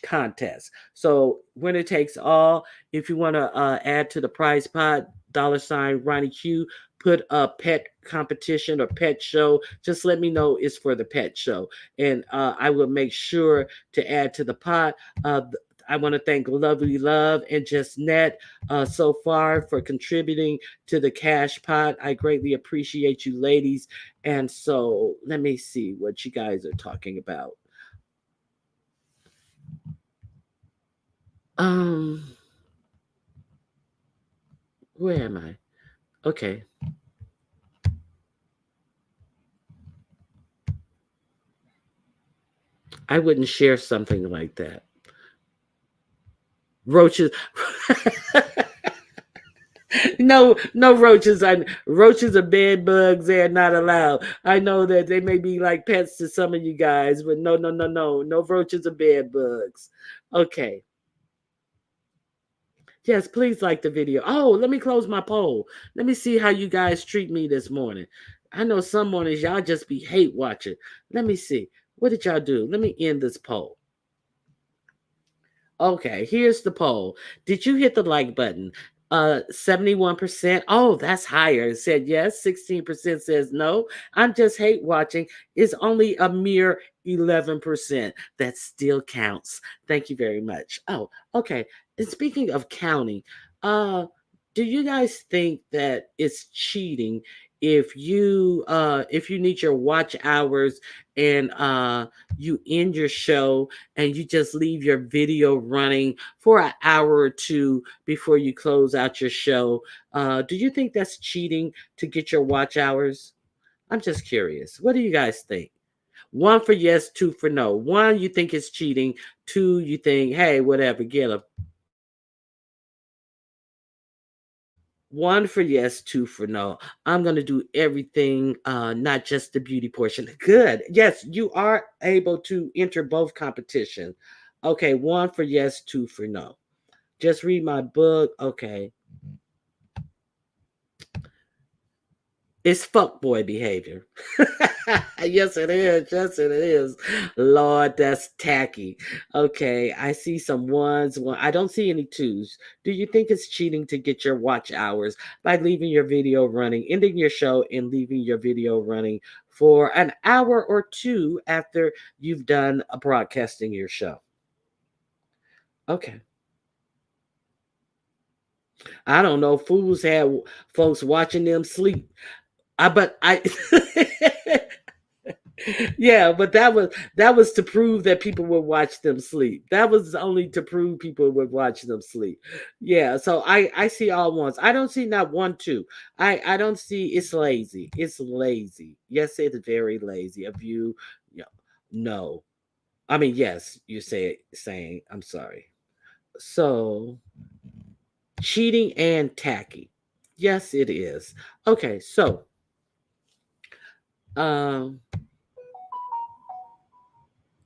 contest. So winner takes all. If you want to add to the prize pot, $ Ronnie Q, put a pet competition or pet show. Just let me know it's for the pet show, and I will make sure to add to the pot. Uh, I want to thank Lovely Love and Just Net so far for contributing to the cash pot. I greatly appreciate you, ladies. And so let me see what you guys are talking about. Um, where am I? Okay, I wouldn't share something like that. Roaches. No, no roaches. Roaches are bed bugs. They're not allowed. I know that they may be like pets to some of you guys, but no, no, no, no, no roaches are bed bugs. Okay. Yes, please like the video. Oh, let me close my poll. Let me see how you guys treat me this morning. I know some mornings y'all just be hate watching. Let me see. What did y'all do? Let me end this poll. Okay, here's the poll. Did you hit the like button? 71%. Oh, that's higher. It said yes. 16% says no. I'm just hate watching. It's only a mere 11%. That still counts. Thank you very much. Oh, okay. And speaking of counting, uh, do you guys think that it's cheating if you need your watch hours and you end your show and you just leave your video running for an hour or two before you close out your show? Do you think that's cheating to get your watch hours? I'm just curious. What do you guys think? One for yes, two for no. One, you think it's cheating. Two, you think, hey, whatever, get them. One for yes, two for no. I'm going to do everything, not just the beauty portion. Good. Yes, you are able to enter both competitions. Okay, one for yes, two for no. Just read my book. Okay. It's fuckboy behavior. Yes, it is. Yes, it is. Lord, that's tacky. Okay, I see some ones. Well, I don't see any twos. Do you think it's cheating to get your watch hours by leaving your video running, ending your show, and leaving your video running for an hour or two after you've done broadcasting your show? Okay. I don't know. Fools had folks watching them sleep. But I yeah, but that was to prove that people would watch them sleep. That was only to prove people would watch them sleep. Yeah, so I see all ones. I don't see not one two. I don't see it's lazy. It's lazy. Yes, it's very lazy of you. Yeah, no. I mean, yes, you say saying I'm sorry. So cheating and tacky. Yes, it is. Okay, so um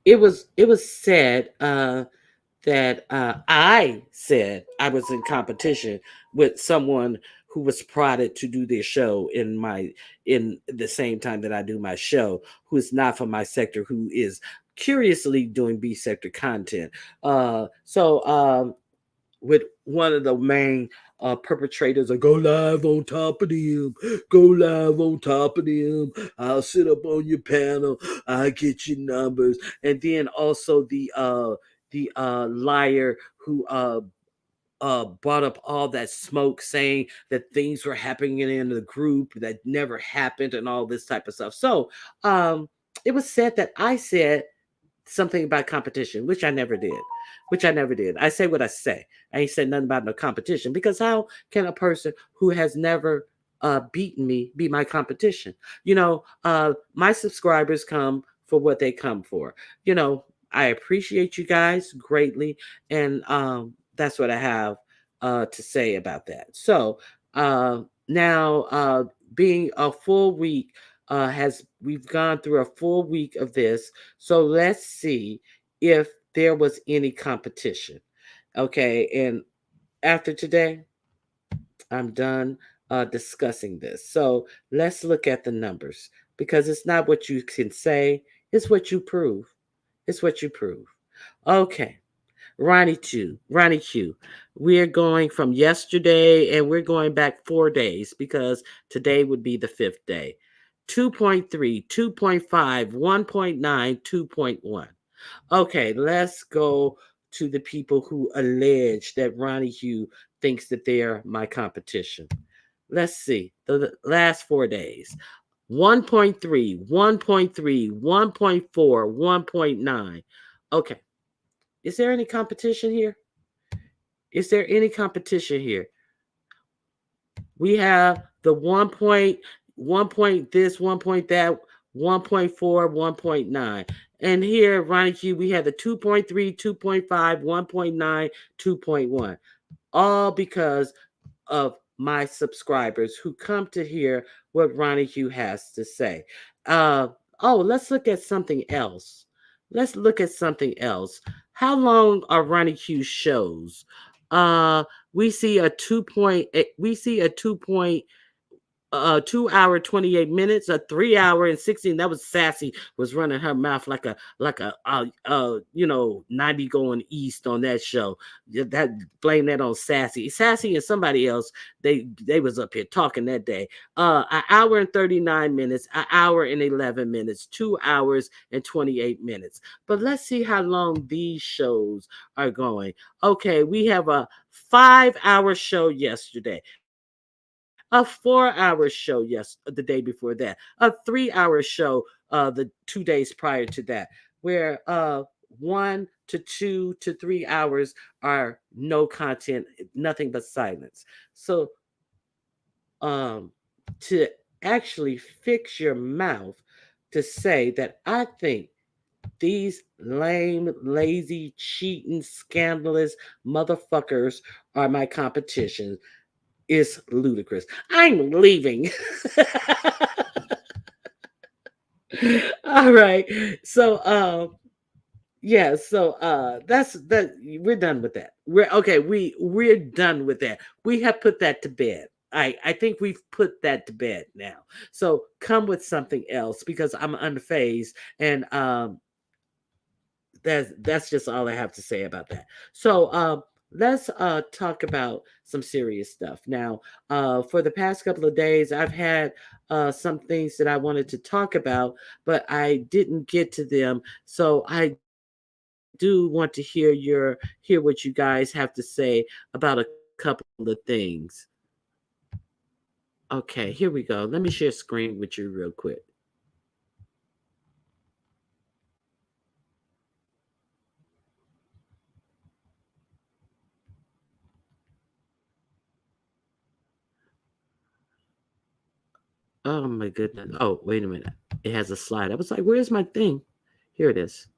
it was said that I said I was in competition with someone who was prodded to do their show in the same time that I do my show, who is not from my sector, who is curiously doing B sector content. So with one of the main perpetrators of go live on top of them, go live on top of them. I'll sit up on your panel. I get your numbers, and then also the liar who brought up all that smoke, saying that things were happening in the group that never happened, and all this type of stuff. So um, it was said that I said something about competition, which I never did. Which I never did. I say what I say. I ain't said nothing about no competition because how can a person who has never beaten me be my competition? My subscribers come for what they come for. You know, I appreciate you guys greatly, and that's what I have to say about that. So now, being a full week has we've gone through a full week of this, so let's see if there was any competition. Okay, and after today, I'm done discussing this. So let's look at the numbers because it's not what you can say, it's what you prove. It's what you prove. Okay. Ronnie Q. We're going from yesterday and we're going back 4 days because today would be the fifth day. 2.3, 2.5, 1.9, 2.1. Okay, let's go to the people who allege that Ronnie Hugh thinks that they're my competition. Let's see. The last 4 days. 1.3, 1.3, 1.4, 1.9. Okay. Is there any competition here? Is there any competition here? We have the 1 point this, 1 point that, 1.4, 1.9. And here, Ronnie Q, we have the 2.3, 2.5, 1.9, 2.1. All because of my subscribers who come to hear what Ronnie Hugh has to say. Uh, let's look at something else. Let's look at something else. How long are Ronnie Hugh shows? Uh, we see a 2 hour 28 minutes, a 3 hour and 16. That was Sassy was running her mouth like a 90 going east on that show. That blame that on Sassy and somebody else. They was up here talking that day. An hour and 39 minutes, an hour and 11 minutes, 2 hours and 28 minutes. But let's see how long these shows are going. Okay, we have a 5 hour show yesterday, a 4 hour show the day before that, a 3 hour show the 2 days prior to that, where 1 to 2 to 3 hours are no content, nothing but silence. So um to actually fix your mouth to say that I think these lame, lazy, cheating, scandalous motherfuckers are my competition is ludicrous. I'm leaving. All right. So yeah, so that's that we're done with that. We're okay, we're done with that. We have put that to bed. I think we've put that to bed now. So come with something else because I'm unfazed, and that's just all I have to say about that. So let's talk about some serious stuff now. For the past couple of days, I've had some things that I wanted to talk about, but I didn't get to them. So I do want to hear what you guys have to say about a couple of things. Okay, here we go. Let me share screen with you real quick. Oh my goodness. Oh, wait a minute. It has a slide. I was like, where's my thing? Here it is.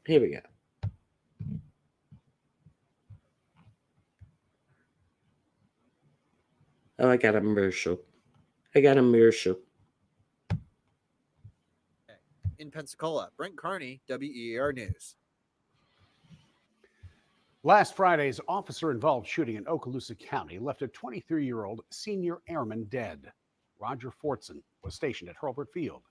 Here we go. Oh, I got a commercial. I got a commercial. In Pensacola, Brent Carney, WEAR News. Last Friday's officer-involved shooting in Okaloosa County left a 23-year-old senior airman dead. Roger Fortson was stationed at Hurlburt Field.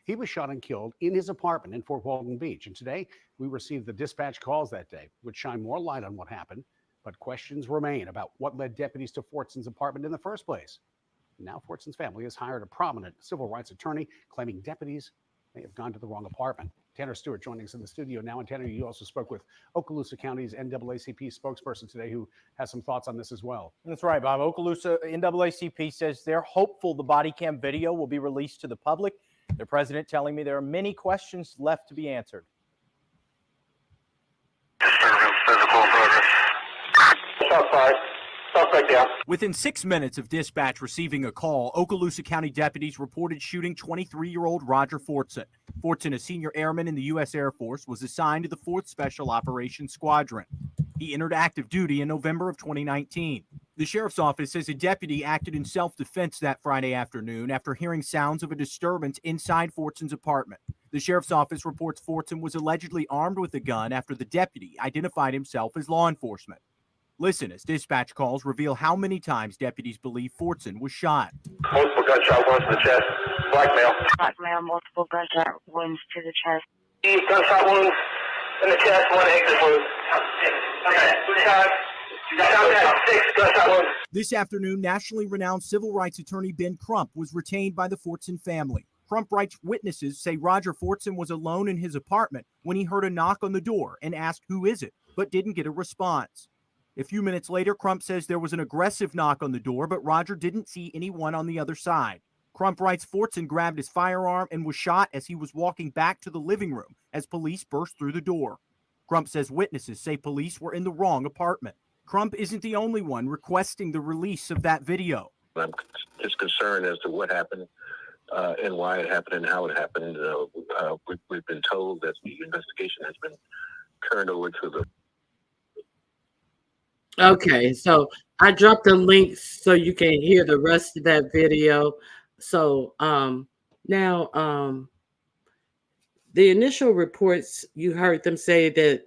He was shot and killed in his apartment in Fort Walton Beach. And today, we received the dispatch calls that day, which shine more light on what happened. But questions remain about what led deputies to Fortson's apartment in the first place. Now, Fortson's family has hired a prominent civil rights attorney, claiming deputies may have gone to the wrong apartment. Tanner Stewart joining us in the studio now. And Tanner, you also spoke with Okaloosa County's NAACP spokesperson today who has some thoughts on this as well. That's right, Bob. Okaloosa NAACP says they're hopeful the body cam video will be released to the public. Their president telling me there are many questions left to be answered. Within 6 minutes of dispatch receiving a call, Okaloosa County deputies reported shooting 23-year-old Roger Fortson. Fortson, a senior airman in the U.S. Air Force, was assigned to the 4th Special Operations Squadron. He entered active duty in November of 2019. The sheriff's office says a deputy acted in self-defense that Friday afternoon after hearing sounds of a disturbance inside Fortson's apartment. The sheriff's office reports Fortson was allegedly armed with a gun after the deputy identified himself as law enforcement. Listen as dispatch calls reveal how many times deputies believe Fortson was shot. Multiple gunshot wounds to the chest. Blackmail. Blackmail, multiple gunshot wounds to the chest. Gunshot wounds in the chest, one exit wound. Six gunshot wounds. This afternoon, nationally renowned civil rights attorney Ben Crump was retained by the Fortson family. Crump writes witnesses say Roger Fortson was alone in his apartment when he heard a knock on the door and asked, "Who is it?" but didn't get a response. A few minutes later, Crump says there was an aggressive knock on the door, but Roger didn't see anyone on the other side. Crump writes Fortson grabbed his firearm and was shot as he was walking back to the living room as police burst through the door. Crump says witnesses say police were in the wrong apartment. Crump isn't the only one requesting the release of that video. I'm just concerned as to what happened and why it happened and how it happened. We've been told that the investigation has been turned over to the... Okay, so I dropped a link so you can hear the rest of that video. So now the initial reports, you heard them say that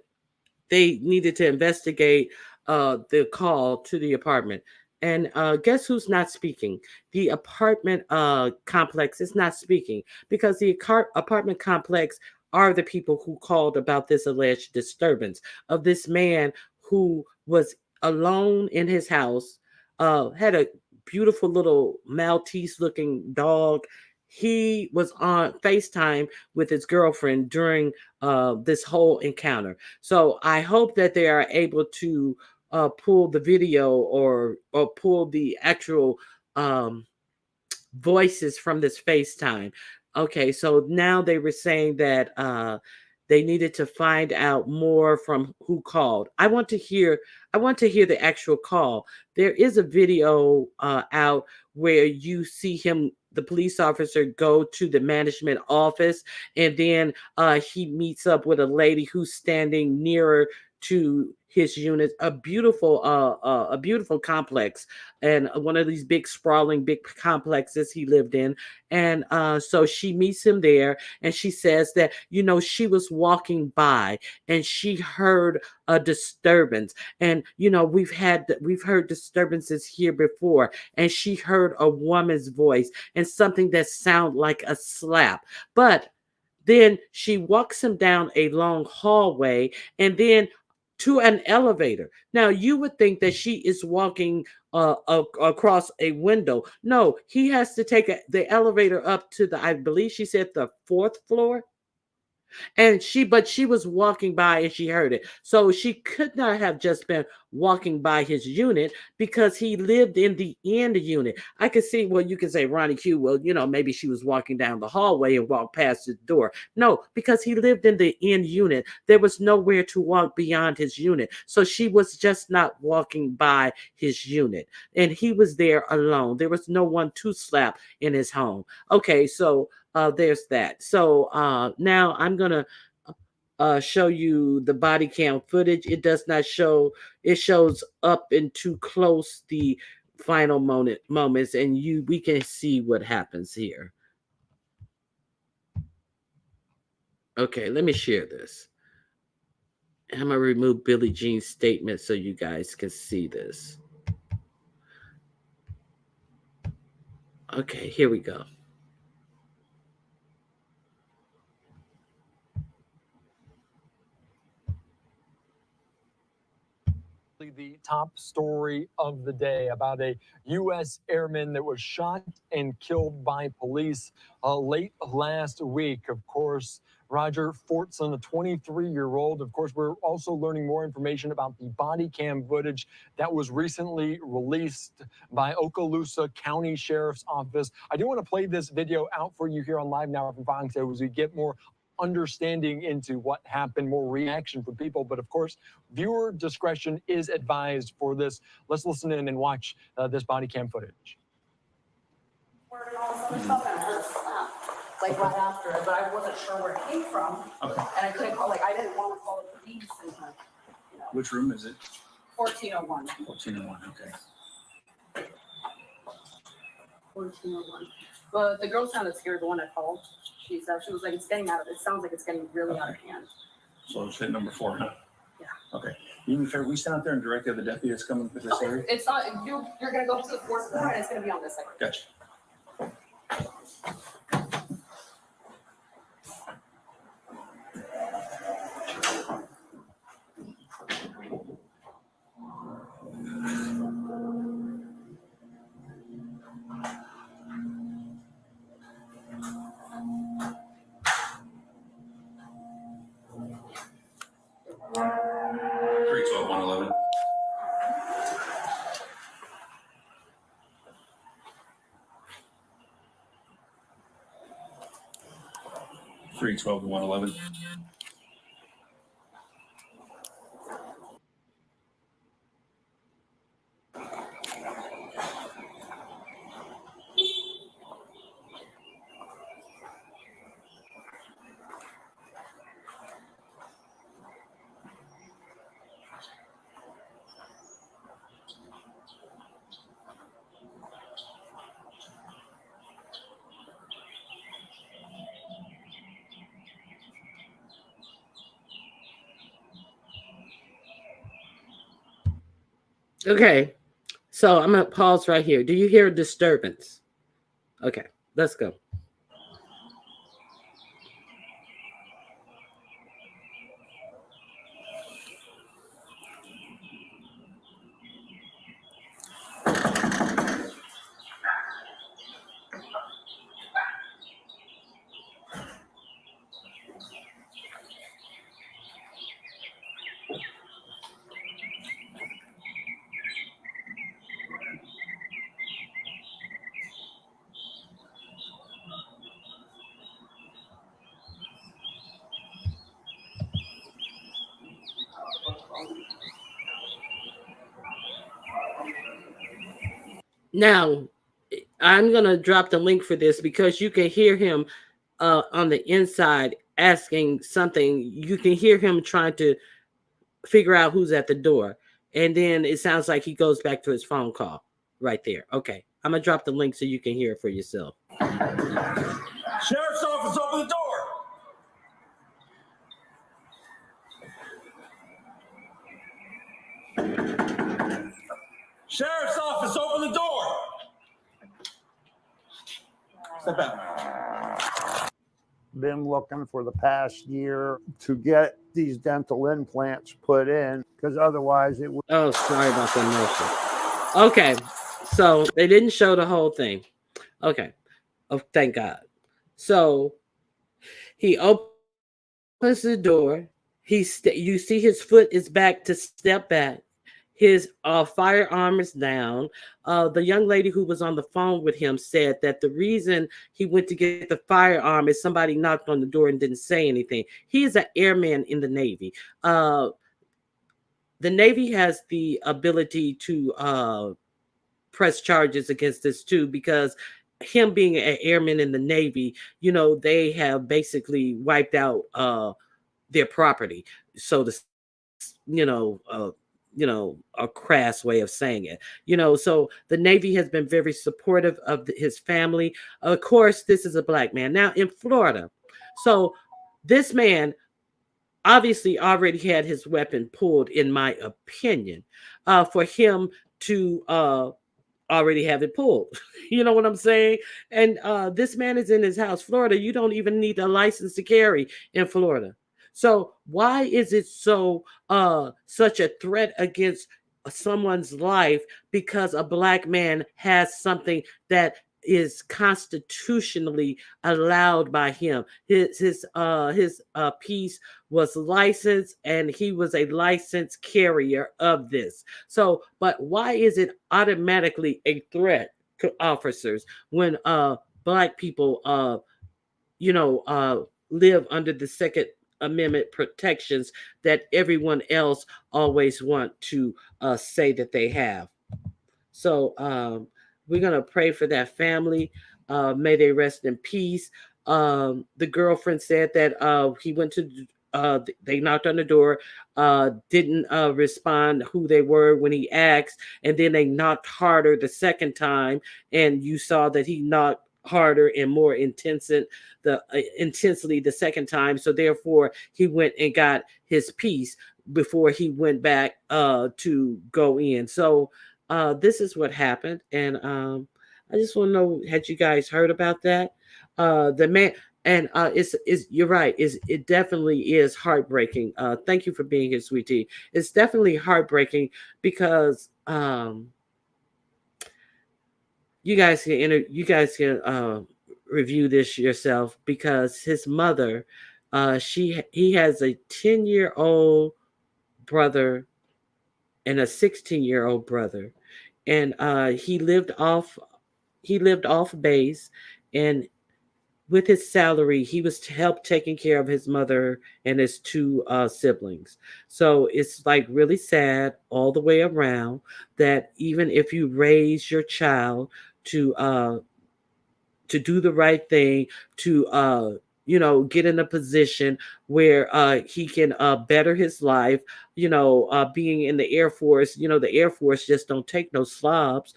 they needed to investigate the call to the apartment. And guess who's not speaking? The apartment complex is not speaking because the apartment complex are the people who called about this alleged disturbance of this man who was alone in his house, had a beautiful little Maltese looking dog. He was on FaceTime with his girlfriend during this whole encounter. So I hope that they are able to pull the video or pull the actual voices from this FaceTime. Okay, so now they were saying that they needed to find out more from who called. I want to hear the actual call. There is a video out where you see him, the police officer, go to the management office, and then he meets up with a lady who's standing nearer to his unit, a beautiful complex, and one of these big sprawling big complexes he lived in. And so she meets him there, and she says that, she was walking by and she heard a disturbance. And we've heard disturbances here before, and she heard a woman's voice and something that sounded like a slap. But then she walks him down a long hallway and then to an elevator. Now, you would think that she is walking across a window. No, he has to take the elevator up to I believe she said the fourth floor. And but she was walking by and she heard it. So she could not have just been walking by his unit, because he lived in the end unit. I could see, well, you could say, Ronnie Q, well, maybe she was walking down the hallway and walked past the door. No, because he lived in the end unit. There was nowhere to walk beyond his unit. So she was just not walking by his unit. And he was there alone. There was no one to slap in his home. Okay, so there's that. So now I'm gonna show you the body cam footage. It does not show. It shows up into close the final moments, and we can see what happens here. Okay, let me share this. I'm gonna remove Billie Jean's statement so you guys can see this. Okay, here we go. The top story of the day about a U.S. airman that was shot and killed by police late last week. Of course, Roger Fortson, a 23-year-old. Of course, we're also learning more information about the body cam footage that was recently released by Okaloosa County Sheriff's Office. I do want to play this video out for you here on Live Now from Fox as we get more understanding into what happened, more reaction from people. But of course, viewer discretion is advised for this. Let's listen in and watch this body cam footage. Like right after it, but I wasn't sure where it came from. Okay. And I couldn't call, I didn't want to call the police. And, Which room is it? 1401. 1401, okay. 1401. But the girl sounded scared, the one I called. She said, she was like, it sounds like it's getting really out of hand. So it's hit number 4, huh? Yeah. Okay. You mean fair, we stand out there and direct the deputy that's coming to this area? It's not, you're going to go to the fourth floor and it's going to be on this side. Gotcha. Three 12 to 111. Okay, so I'm gonna pause right here. Do you hear a disturbance? Okay, let's go. Now, I'm going to drop the link for this because you can hear him on the inside asking something. You can hear him trying to figure out who's at the door. And then it sounds like he goes back to his phone call right there. Okay. I'm going to drop the link so you can hear it for yourself. Sheriff's office, open the door. Sheriff's office, open the door. Step out. Been looking for the past year to get these dental implants put in because otherwise it would. Oh, sorry about the motion. Okay, so they didn't show the whole thing. Okay, oh, thank God. So he opens the door. You see his foot is back to step back. His firearm is down. The young lady who was on the phone with him said that the reason he went to get the firearm is somebody knocked on the door and didn't say anything. He is an airman in the Navy. The Navy has the ability to press charges against this too, because him being an airman in the Navy, they have basically wiped out their property. So a crass way of saying it, so the Navy has been very supportive of his family. Of course, this is a black man now in Florida. So this man obviously already had his weapon pulled, in my opinion, for him to already have it pulled. You know what I'm saying? And this man is in his house, Florida. You don't even need a license to carry in Florida. So why is it such a threat against someone's life because a black man has something that is constitutionally allowed by him? His piece was licensed, and he was a licensed carrier of this. So, but why is it automatically a threat to officers when black people live under the Second Amendment protections that everyone else always want to say that they have? So we're going to pray for that family. May they rest in peace. The girlfriend said that he went to, they knocked on the door, didn't respond who they were when he asked, and then they knocked harder the second time, and you saw that he knocked harder and more intensely the second time. So therefore he went and got his piece before he went back to go in. So this is what happened, and I just want to know, had you guys heard about that? The man, and it's you're right, it definitely is heartbreaking. Thank you for being here, sweetie. It's definitely heartbreaking because you guys can review this yourself, because his mother, he has a 10-year-old brother and a 16-year-old brother, and he lived off base, and with his salary he was to help taking care of his mother and his two siblings. So it's like really sad all the way around, that even if you raise your child to do the right thing, to get in a position where he can better his life, being in the Air Force, the Air Force just don't take no slobs,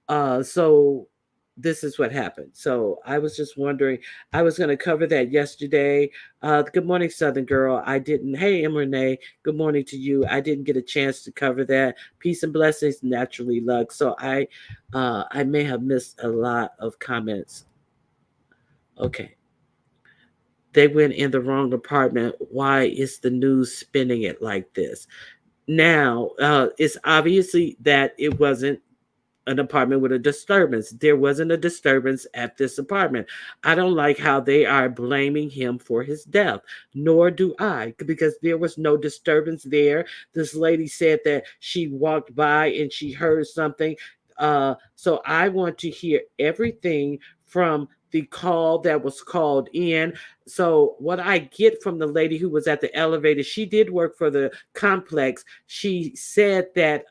so this is what happened. So I was just wondering, I was going to cover that yesterday. Good morning, Southern Girl. I didn't. Hey, M. Renee. Good morning to you. I didn't get a chance to cover that. Peace and blessings, naturally, Luck. So I may have missed a lot of comments. Okay. They went in the wrong apartment. Why is the news spinning it like this? Now, it's obviously that it wasn't an apartment with a disturbance. There wasn't a disturbance at this apartment. I don't like how they are blaming him for his death, nor do I, because there was no disturbance there. This lady said that she walked by and she heard something. So I want to hear everything from the call that was called in. So what I get from the lady who was at the elevator, she did work for the complex. She said that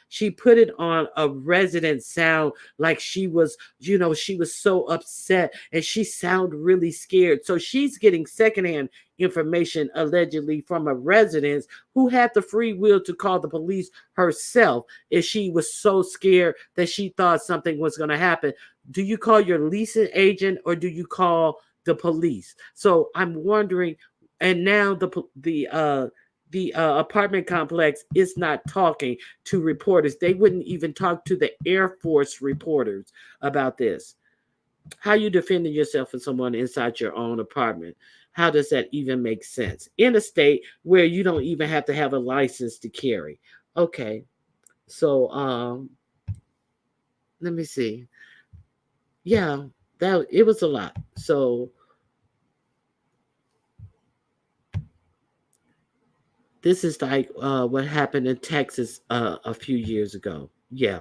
she put it on a resident sound, like she was, she was so upset and she sounded really scared. So she's getting secondhand information allegedly from a resident who had the free will to call the police herself if she was so scared that she thought something was going to happen. Do you call your leasing agent or do you call the police? So I'm wondering, and now the apartment complex is not talking to reporters. They wouldn't even talk to the Air Force reporters about this. How you defending yourself and someone inside your own apartment? How does that even make sense in a state where you don't even have to have a license to carry? Okay, so let me see. Yeah, that it was a lot. So this is like what happened in Texas a few years ago. Yeah,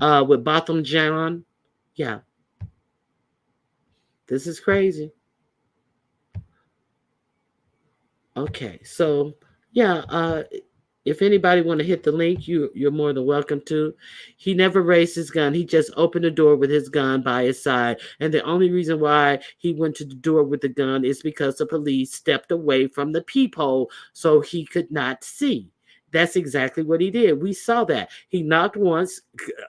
with Botham Jean. Yeah, this is crazy. Okay, so yeah, if anybody want to hit the link, you're more than welcome to. He never raised his gun. He just opened the door with his gun by his side, and the only reason why he went to the door with the gun is because the police stepped away from the peephole so he could not see. That's exactly what he did. We saw that. He knocked once,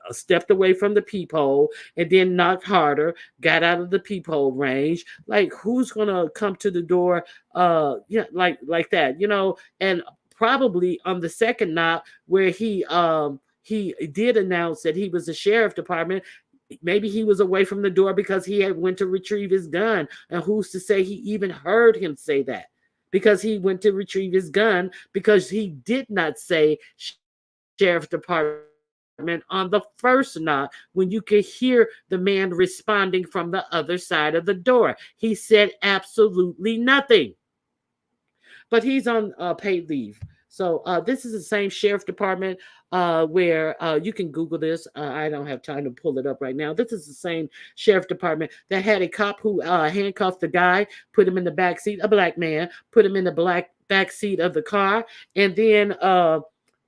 stepped away from the peephole, and then knocked harder, got out of the peephole range. Like, who's gonna come to the door yeah, like that, and probably on the second knock where he did announce that he was a sheriff department, maybe he was away from the door because he had went to retrieve his gun, and who's to say he even heard him say that, because he went to retrieve his gun, because he did not say sheriff department on the first knock when you could hear the man responding from the other side of the door. He said absolutely nothing, but he's on paid leave. So this is the same sheriff department where you can Google this. I don't have time to pull it up right now. This is the same sheriff department that had a cop who handcuffed the guy, put him in the back seat, a black man, put him in the black back seat of the car, and then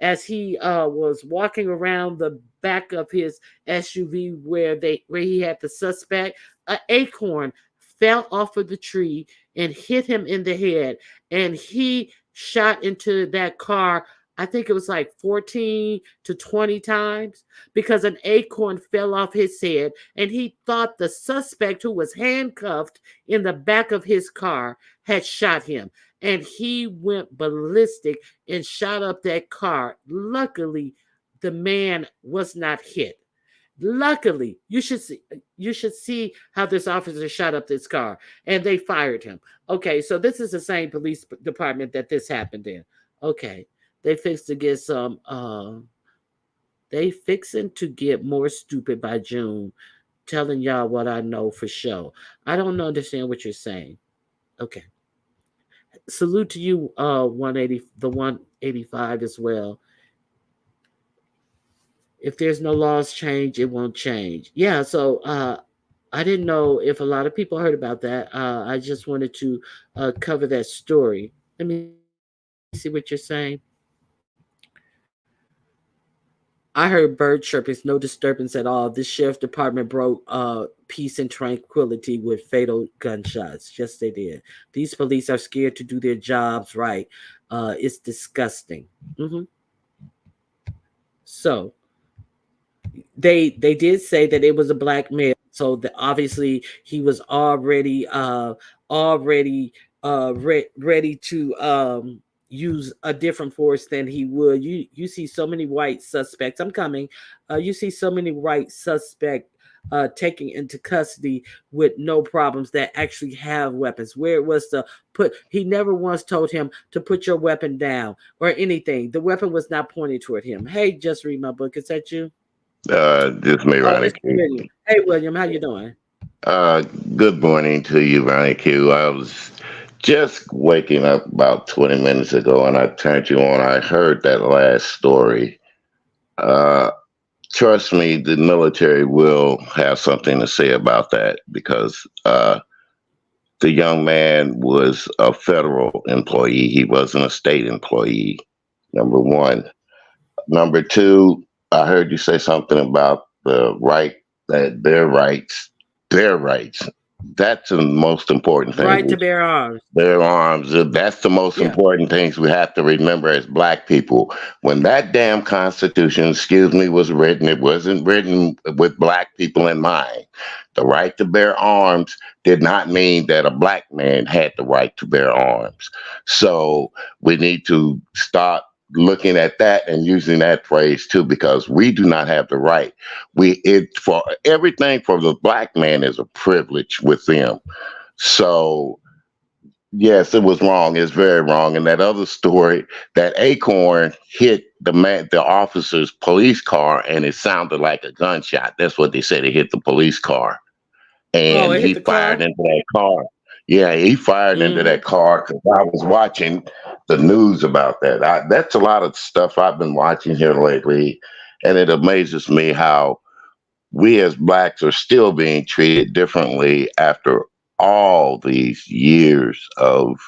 as he was walking around the back of his SUV where he had the suspect, an acorn fell off of the tree and hit him in the head, and he shot into that car. I think it was like 14 to 20 times, because an acorn fell off his head, and he thought the suspect, who was handcuffed in the back of his car, had shot him. And he went ballistic and shot up that car. Luckily, the man was not hit. Luckily, you should see how this officer shot up this car, and they fired him. Okay, so this is the same police department that this happened in. Okay, they fixed to get some. They fixing to get more stupid by June. Telling y'all what I know for sure. I don't understand what you're saying. Okay, salute to you, 180, the 185 as well. If there's no laws change, it won't change. Yeah, so I didn't know if a lot of people heard about that. I just wanted to cover that story. Let me see what you're saying. I heard bird chirping, no disturbance at all. This sheriff department broke peace and tranquility with fatal gunshots. Yes, they did. These police are scared to do their jobs right. It's disgusting. So they did say that it was a black male, so obviously he was already ready to use a different force than he would. You see so many white suspects. I'm coming. You see so many white suspects taken into custody with no problems that actually have weapons. Where it was to put, he never once told him to put your weapon down or anything. The weapon was not pointed toward him. Hey, just read my book. Is that you? This may Ronnie Q. Hey, William, how you doing? Good morning to you, Ronnie Q. I was just waking up about 20 minutes ago and I turned you on. I heard that last story. Trust me, the military will have something to say about that, because the young man was a federal employee. He wasn't a state employee, number one. Number two, I heard you say something about the right, that their rights. That's the most important thing. Right to bear arms. Bear arms. That's the most Yeah. important things we have to remember as black people. When that damn Constitution, excuse me, was written, it wasn't written with black people in mind. The right to bear arms did not mean that a black man had the right to bear arms. So we need to start looking at that and using that phrase too, because we do not have the right. For everything for the black man is a privilege with them. So yes, it was wrong. It's very wrong. And that other story, that acorn hit the officer's police car, and it sounded like a gunshot. That's what they said. It hit the police car, Oh, and it hit he the fired car. into that car. Yeah, he fired into Mm-hmm. that car because I was watching the news about that. That's a lot of stuff I've been watching here lately, and it amazes me how we as blacks are still being treated differently after all these years of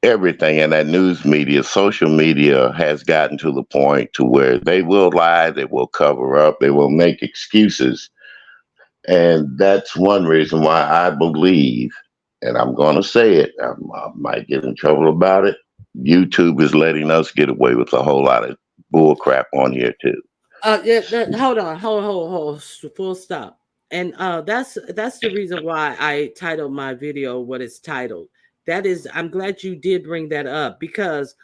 everything. And that news media, social media has gotten to the point to where they will lie, they will cover up, they will make excuses. And that's one reason why I believe, and I'm going to say it, I might get in trouble about it. YouTube is letting us get away with a whole lot of bull crap on here too. Yeah. Hold on. Hold. Full stop. And that's the reason why I titled my video what it's titled. That is, I'm glad you did bring that up, because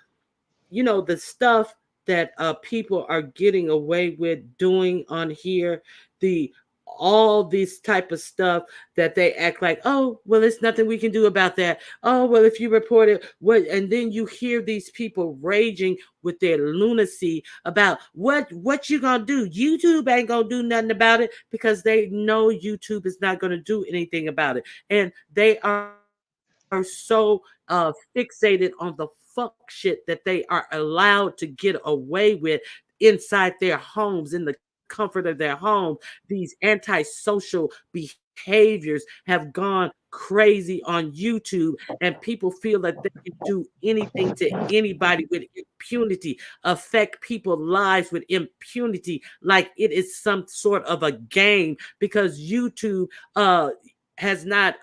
the stuff that people are getting away with doing on here, the all this type of stuff that they act like, oh well, there's nothing we can do about that. Oh well, if you report it, what? And then you hear these people raging with their lunacy about what you gonna do. YouTube ain't gonna do nothing about it, because they know YouTube is not gonna do anything about it, and they are so fixated on the fuck shit that they are allowed to get away with inside their homes, in the comfort of their home. These antisocial behaviors have gone crazy on YouTube, and people feel that they can do anything to anybody with impunity, affect people's lives with impunity, like it is some sort of a game, because YouTube has not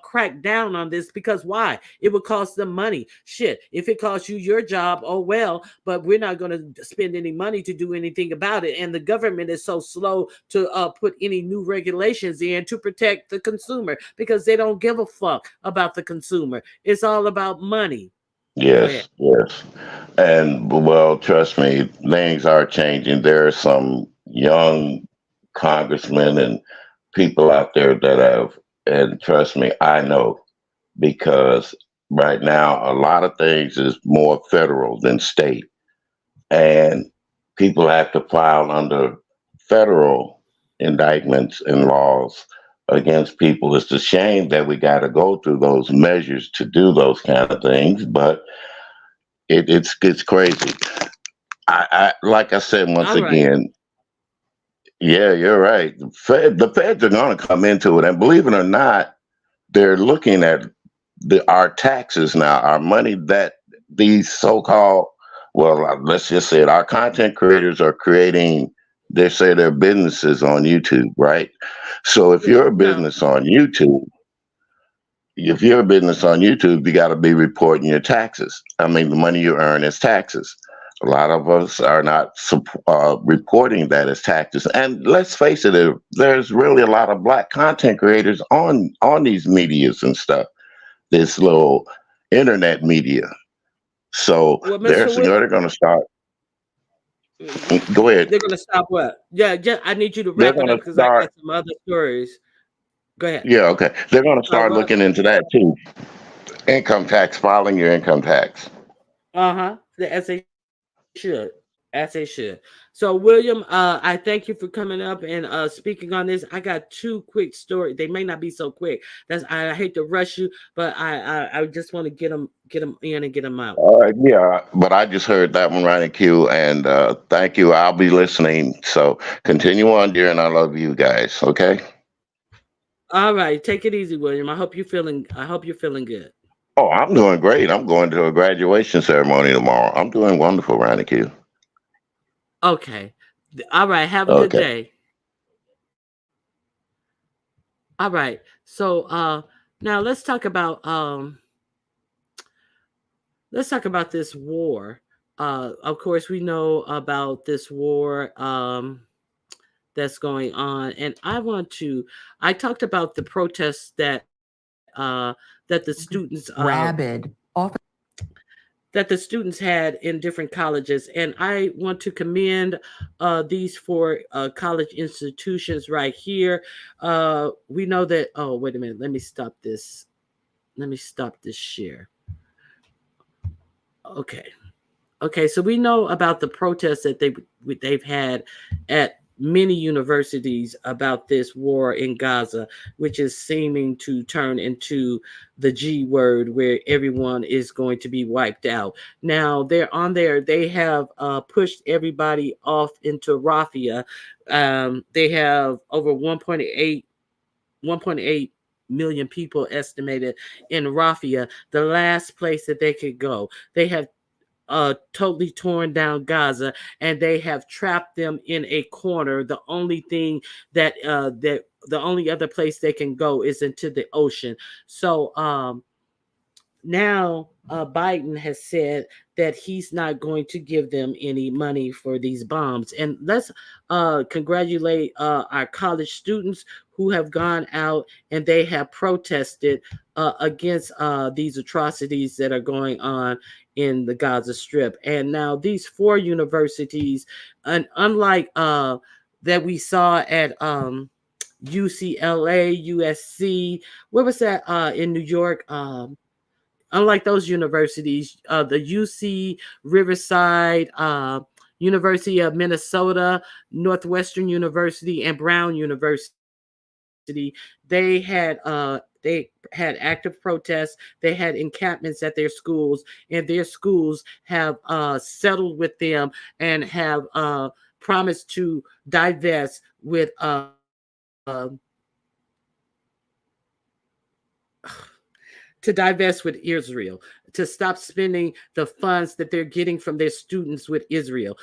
cracked down on this. Because why? It would cost them money. Shit, if it costs you your job, oh well, but we're not going to spend any money to do anything about it. And the government is so slow to put any new regulations in to protect the consumer, because they don't give a fuck about the consumer. It's all about money. Go ahead. Yes. And well, trust me, things are changing. There are some young congressmen and people out there that have, and trust me, I know, because right now a lot of things is more federal than state, and people have to file under federal indictments and laws against people. It's a shame that we got to go through those measures to do those kind of things, but it's crazy. I like I said once All right. again, yeah, you're right. The feds are going to come into it, and believe it or not, they're looking at our taxes now, our money that these so-called, well, let's just say it, our content creators are creating. They say their businesses on YouTube, right? So if you're a No. business on YouTube, you got to be reporting your taxes. I mean, the money you earn is taxes. A lot of us are not reporting that as taxes. And let's face it, there's really a lot of black content creators on these medias and stuff. This little internet media. So Well, Mr. they're going to start. Go ahead. They're gonna stop what? Yeah, I need you to They're wrap it going up, to because I start. got some other stories. Go ahead. Yeah, okay. They're going to Start start what? looking into that too. Income tax, filing your income tax. As they should. As they should. So, William, I thank you for coming up and speaking on this. I got two quick stories. They may not be so quick. I hate to rush you, but I just want to get them in and get them out. Yeah, but I just heard that one right in queue, and thank you. I'll be listening. So continue on, dear, and I love you guys. Okay. All right, take it easy, William. I hope you're feeling good. Oh, I'm doing great. I'm going to a graduation ceremony tomorrow. I'm doing wonderful, Ranique. Okay. All right. Have a good Okay. day. All right. So now let's talk about this war. Of course, we know about this war that's going on, and I talked about the protests that the students Rabid. that the students had in different colleges. And I want to commend these four college institutions right here. We know that, oh, wait a minute. Let me stop this. Let me stop this share. Okay. Okay, so we know about the protests that they've had at many universities about this war in Gaza, which is seeming to turn into the G word, where everyone is going to be wiped out. Now they're on there; they have pushed everybody off into Rafah. They have over 1.8 million people estimated in Rafah, the last place that they could go. They have totally torn down Gaza, and they have trapped them in a corner. The only thing that the only other place they can go is into the ocean. So now Biden has said that he's not going to give them any money for these bombs. And let's congratulate our college students who have gone out and they have protested against these atrocities that are going on in the Gaza Strip. And now these four universities, and unlike that we saw at UCLA, USC, where was that in New York? Unlike those universities, the UC Riverside, University of Minnesota, Northwestern University, and Brown University, they had active protests. They had encampments at their schools, and their schools have settled with them and have promised to divest with Israel, to stop spending the funds that they're getting from their students with Israel.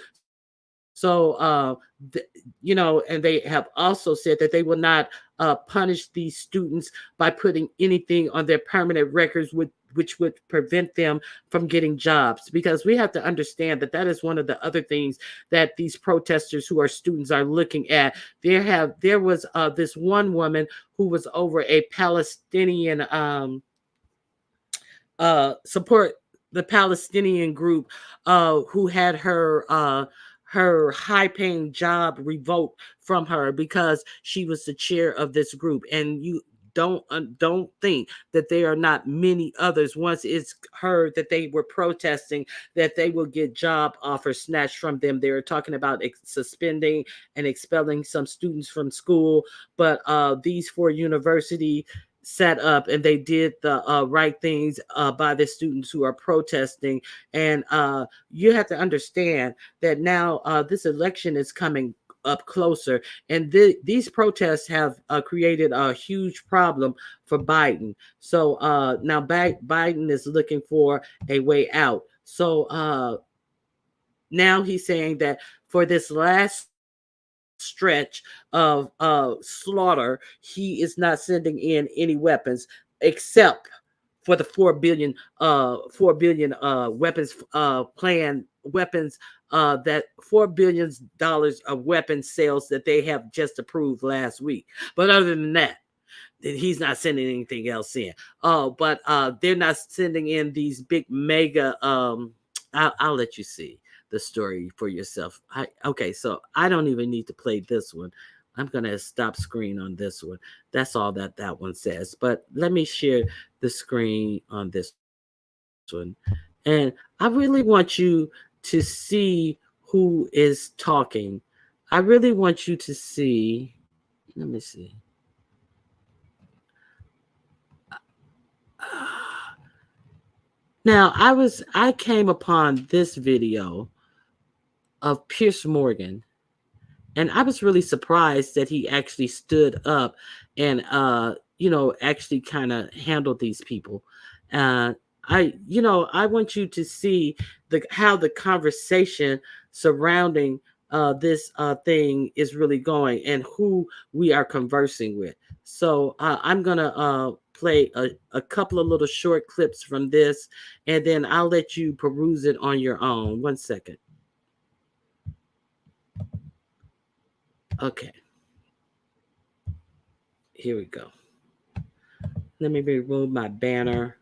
So, and they have also said that they will not punish these students by putting anything on their permanent records, which would prevent them from getting jobs. Because we have to understand that is one of the other things that these protesters who are students are looking at. There was this one woman who was over a Palestinian support the Palestinian group who had her high-paying job revoked from her because she was the chair of this group. And you don't think that there are not many others, once it's heard that they were protesting, that they will get job offers snatched from them. They are talking about suspending and expelling some students from school, but these four universities set up and they did the right things by the students who are protesting. And you have to understand that now this election is coming up closer, and these protests have created a huge problem for Biden. So now Biden is looking for a way out. So now he's saying that for this last stretch of slaughter, he is not sending in any weapons except for the 4 billion weapons planned weapons, that $4 billion of weapons sales that they have just approved last week. But other than that, he's not sending anything else in. But they're not sending in these big mega I'll let you see the story for yourself. Okay, so I don't even need to play this one. I'm going to stop screen on this one. That's all that one says. But let me share the screen on this one. And I really want you to see who is talking. I really want you to see. Let me see. Now, I came upon this video of Pierce Morgan, and I was really surprised that he actually stood up and actually kind of handled these people. I want you to see how the conversation surrounding this thing is really going and who we are conversing with. So I'm gonna play a couple of little short clips from this, and then I'll let you peruse it on your own. 1 second. Okay. Here we go. Let me remove my banner.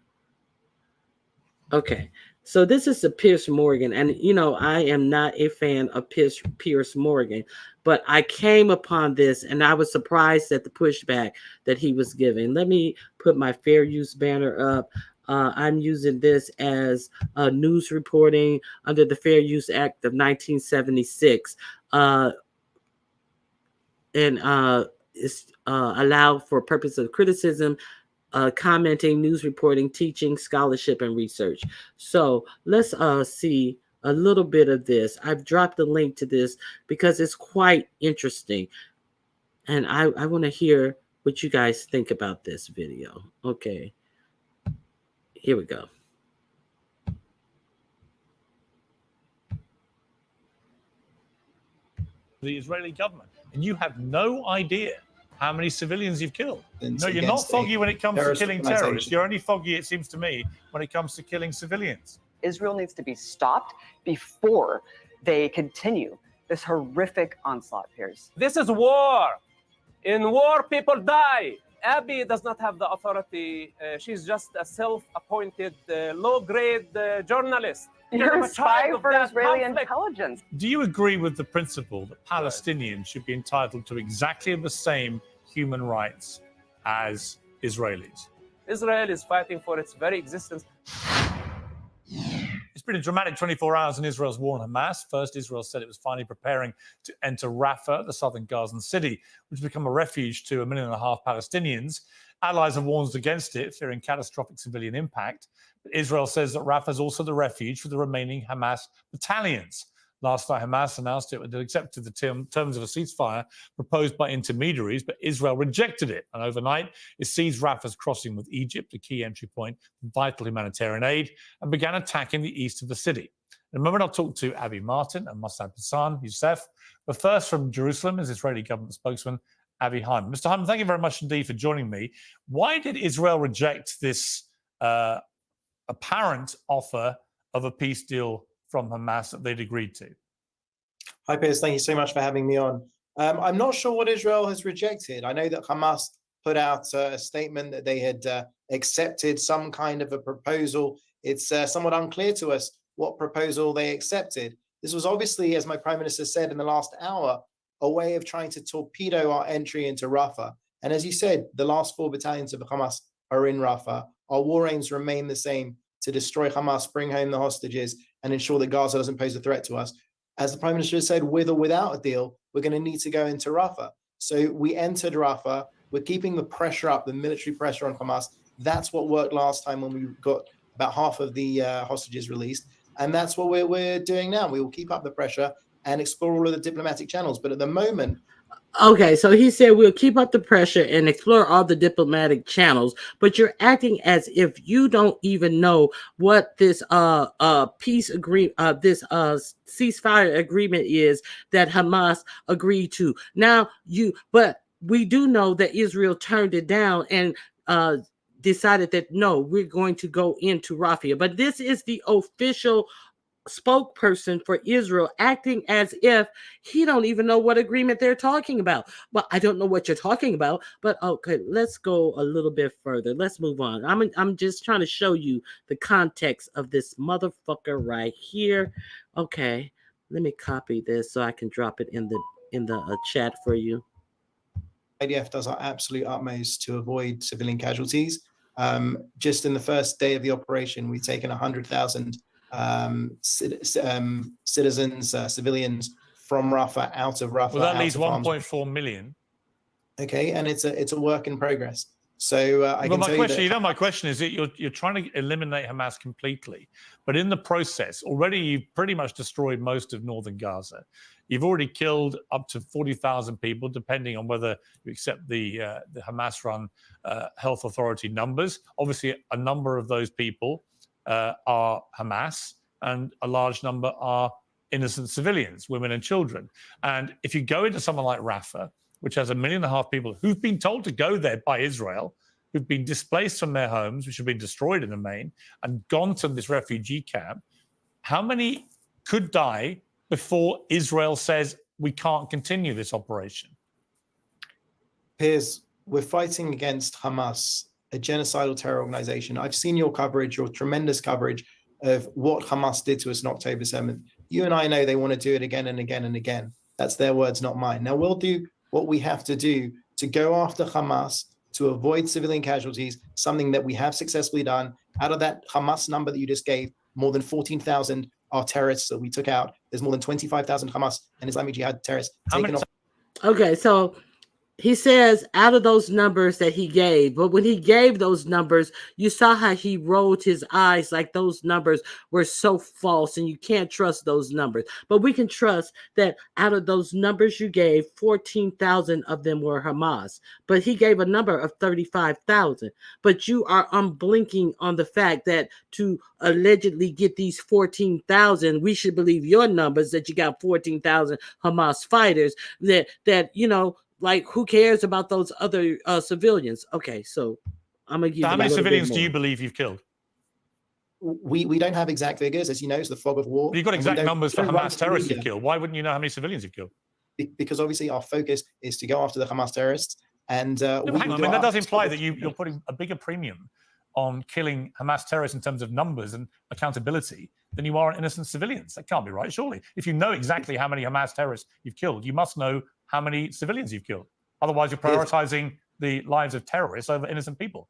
Okay. So this is the Pierce Morgan. And, you know, I am not a fan of Pierce Morgan, but I came upon this and I was surprised at the pushback that he was giving. Let me put my fair use banner up. I'm using this as news reporting under the Fair Use Act of 1976. And it's allowed for purpose of criticism, commenting, news reporting, teaching, scholarship, and research. So let's see a little bit of this. I've dropped a link to this because it's quite interesting. And I want to hear what you guys think about this video. Okay. Here we go. The Israeli government, and you have no idea how many civilians you've killed. No, you're not foggy when it comes to killing terrorists. You're only foggy, it seems to me, when it comes to killing civilians. Israel needs to be stopped before they continue this horrific onslaught, Piers. This is war. In war, people die. Abby does not have the authority. She's just a self-appointed, low-grade journalist. You're a spy for Israeli conflict. intelligence. Do you agree with the principle that Palestinians should be entitled to exactly the same human rights as Israelis? Israel is fighting for its very existence. It's been a dramatic 24 hours in Israel's war on Hamas. First, Israel said it was finally preparing to enter Rafah, the southern Gazan city, which has become a refuge to 1.5 million Palestinians. Allies have warned against it, fearing catastrophic civilian impact. But Israel says that Rafah is also the refuge for the remaining Hamas battalions. Last night, Hamas announced it had accepted the terms of a ceasefire proposed by intermediaries, but Israel rejected it. And overnight, it seized Rafah's crossing with Egypt, a key entry point for vital humanitarian aid, and began attacking the east of the city. In a moment, I'll talk to Avi Martin and Mossad Hassan Youssef. But first, from Jerusalem is Israeli government spokesman Avi Hyman. Mr. Hyman, thank you very much indeed for joining me. Why did Israel reject this apparent offer of a peace deal from Hamas that they'd agreed to? Hi, Piers. Thank you so much for having me on. I'm not sure what Israel has rejected. I know that Hamas put out a statement that they had accepted some kind of a proposal. It's somewhat unclear to us what proposal they accepted. This was obviously, as my Prime Minister said in the last hour, a way of trying to torpedo our entry into Rafah. And as you said, the last 4 battalions of Hamas are in Rafah. Our war aims remain the same: to destroy Hamas, bring home the hostages, and ensure that Gaza doesn't pose a threat to us. As the Prime Minister has said, with or without a deal, we're going to need to go into Rafah. So we entered Rafah. We're keeping the pressure up, the military pressure on Hamas. That's what worked last time when we got about half of the hostages released. And that's what we're doing now. We will keep up the pressure and explore all of the diplomatic channels. But at the moment, okay, so he said we'll keep up the pressure and explore all the diplomatic channels, but you're acting as if you don't even know what this peace agreement, this ceasefire agreement is that Hamas agreed to. Now but we do know that Israel turned it down and decided that no, we're going to go into Rafah. But this is the official spokesperson for Israel acting as if he don't even know what agreement they're talking about. Well, I don't know what you're talking about, but okay, let's go a little bit further. Let's move on. I'm just trying to show you the context of this motherfucker right here. Okay, let me copy this so I can drop it in the chat for you. IDF does our absolute utmost to avoid civilian casualties. Just in the first day of the operation, we've taken 100,000 citizens, civilians from Rafah, out of Rafah. Well, that leaves 1.4 million. Okay, and it's a work in progress. So I can tell you that. My question is that you're trying to eliminate Hamas completely, but in the process, already you've pretty much destroyed most of northern Gaza. You've already killed up to 40,000 people, depending on whether you accept the Hamas-run health authority numbers. Obviously, a number of those people are Hamas, and a large number are innocent civilians, women and children. And if you go into someone like Rafah, which has 1.5 million people who've been told to go there by Israel, who've been displaced from their homes, which have been destroyed in the main, and gone to this refugee camp, how many could die before Israel says we can't continue this operation? Piers, we're fighting against Hamas, a genocidal terror organization. I've seen your coverage, your tremendous coverage of what Hamas did to us on October 7th. You and I know they want to do it again and again and again. That's their words, not mine. Now, we'll do what we have to do to go after Hamas, to avoid civilian casualties, something that we have successfully done. Out of that Hamas number that you just gave, more than 14,000 are terrorists that we took out. There's more than 25,000 Hamas and Islamic Jihad terrorists taken off. Okay, so he says out of those numbers that he gave, but when he gave those numbers, you saw how he rolled his eyes like those numbers were so false and you can't trust those numbers. But we can trust that out of those numbers you gave, 14,000 of them were Hamas. But he gave a number of 35,000. But you are unblinking on the fact that to allegedly get these 14,000, we should believe your numbers that you got 14,000 Hamas fighters that you know, like, who cares about those other civilians? Okay, so I'm gonna give. So how many civilians do you believe you've killed? We don't have exact figures, as you know, it's the fog of war. You've got exact numbers for Hamas terrorists you've killed. Why wouldn't you know how many civilians you've killed? Because obviously our focus is to go after the Hamas terrorists. And no, hang on, I mean, that does imply that you're putting a bigger premium on killing Hamas terrorists in terms of numbers and accountability than you are on innocent civilians. That can't be right, surely. If you know exactly how many Hamas terrorists you've killed, you must know how many civilians you've killed. Otherwise, you're prioritizing the lives of terrorists over innocent people.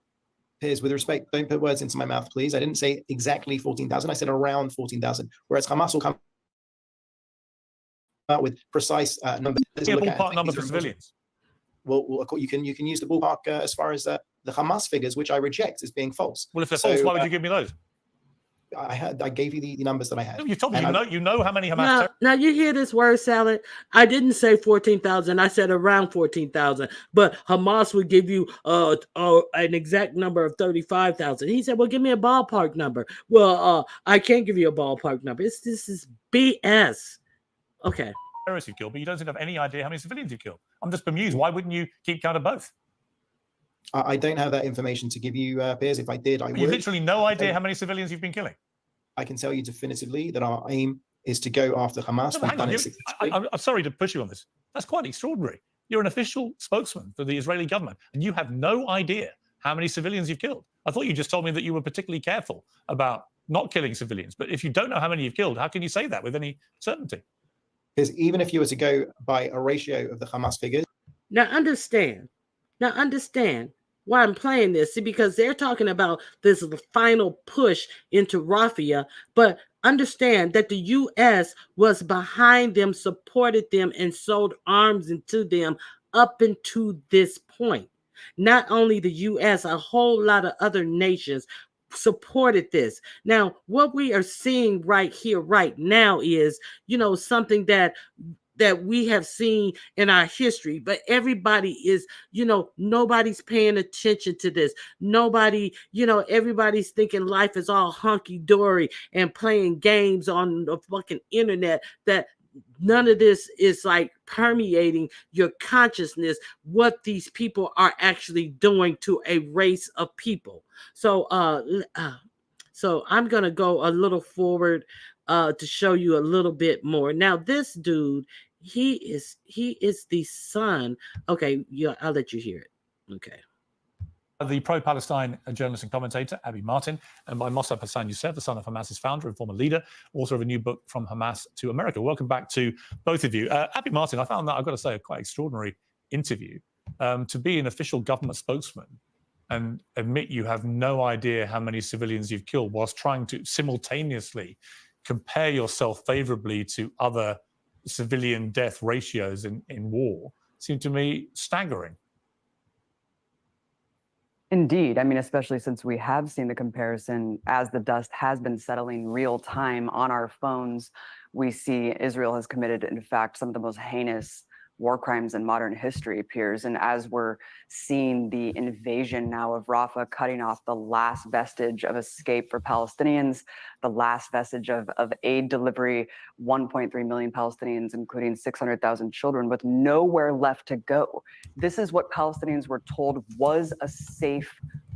Piers, with respect, don't put words into my mouth, please. I didn't say exactly 14,000. I said around 14,000. Whereas Hamas will come out with precise numbers. Give a ballpark number for civilians. Well, you can use the ballpark as far as the Hamas figures, which I reject as being false. Well, if they're false, why would you give me those? I gave you the numbers that I had. No, you told me you know how many Hamas. Now you hear this word salad. I didn't say 14,000. I said around 14,000. But Hamas would give you an exact number of 35,000. He said, "Well, give me a ballpark number." Well, I can't give you a ballpark number. This is BS. Okay. Terrorists you've killed, but you don't seem to have any idea how many civilians you've killed. I'm just bemused. Why wouldn't you keep count of both? I don't have that information to give you, Piers. If I did, I would. You literally no idea how many civilians you've been killing. I can tell you definitively that our aim is to go after Hamas. We've done it successfully. I'm sorry to push you on this. That's quite extraordinary. You're an official spokesman for the Israeli government, and you have no idea how many civilians you've killed. I thought you just told me that you were particularly careful about not killing civilians. But if you don't know how many you've killed, how can you say that with any certainty? Because even if you were to go by a ratio of the Hamas figures. Now understand why I'm playing this. See, because they're talking about this final push into Rafah, but understand that the U.S. was behind them, supported them, and sold arms into them up until this point. Not only the U.S., a whole lot of other nations supported this. Now, what we are seeing right here, right now is, something that we have seen in our history, but everybody is, nobody's paying attention to this. Nobody, everybody's thinking life is all hunky-dory and playing games on the fucking internet, that none of this is like permeating your consciousness, what these people are actually doing to a race of people. So I'm going to go a little forward to show you a little bit more. Now, this dude, he is the son. Okay, yeah, I'll let you hear it. Okay. The pro-Palestine journalist and commentator, Abby Martin, and by Mossab Hassan Youssef, the son of Hamas's founder and former leader, author of a new book, From Hamas to America. Welcome back to both of you. Abby Martin, I found that, I've got to say, a quite extraordinary interview. To be an official government spokesman and admit you have no idea how many civilians you've killed, whilst trying to simultaneously compare yourself favorably to other civilian death ratios in war, seemed to me staggering. Indeed. I mean, especially since we have seen the comparison as the dust has been settling real time on our phones, we see Israel has committed, in fact, some of the most heinous war crimes in modern history, Piers. And as we're seeing the invasion now of Rafah, cutting off the last vestige of escape for Palestinians, the last vestige of aid delivery, 1.3 million Palestinians, including 600,000 children, with nowhere left to go. This is what Palestinians were told was a safe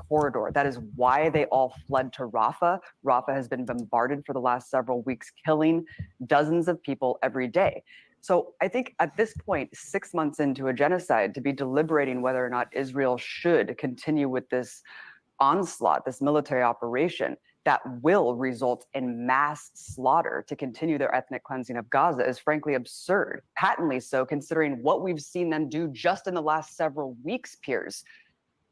corridor. That is why they all fled to Rafah. Rafah has been bombarded for the last several weeks, killing dozens of people every day. So I think at this point, 6 months into a genocide, to be deliberating whether or not Israel should continue with this onslaught, this military operation that will result in mass slaughter to continue their ethnic cleansing of Gaza is frankly absurd, patently so, considering what we've seen them do just in the last several weeks, Piers.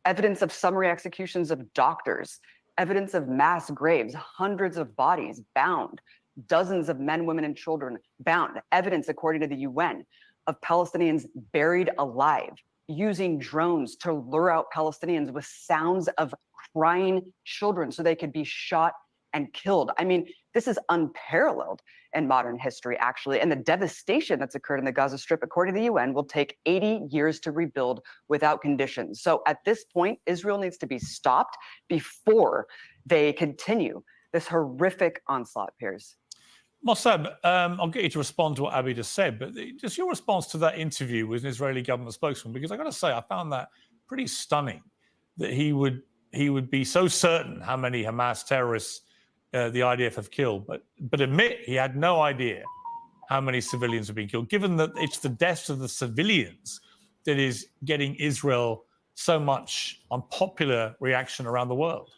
Evidence of summary executions of doctors, evidence of mass graves, hundreds of bodies bound, dozens of men, women, and children bound, evidence, according to the UN, of Palestinians buried alive, using drones to lure out Palestinians with sounds of crying children so they could be shot and killed. I mean, this is unparalleled in modern history, actually. And the devastation that's occurred in the Gaza Strip, according to the UN, will take 80 years to rebuild without conditions. So at this point, Israel needs to be stopped before they continue this horrific onslaught, Piers. Mossab, I'll get you to respond to what Abby just said, but just your response to that interview with an Israeli government spokesman, because I got to say, I found that pretty stunning that he would be so certain how many Hamas terrorists the IDF have killed, but admit he had no idea how many civilians have been killed, given that it's the deaths of the civilians that is getting Israel so much unpopular reaction around the world.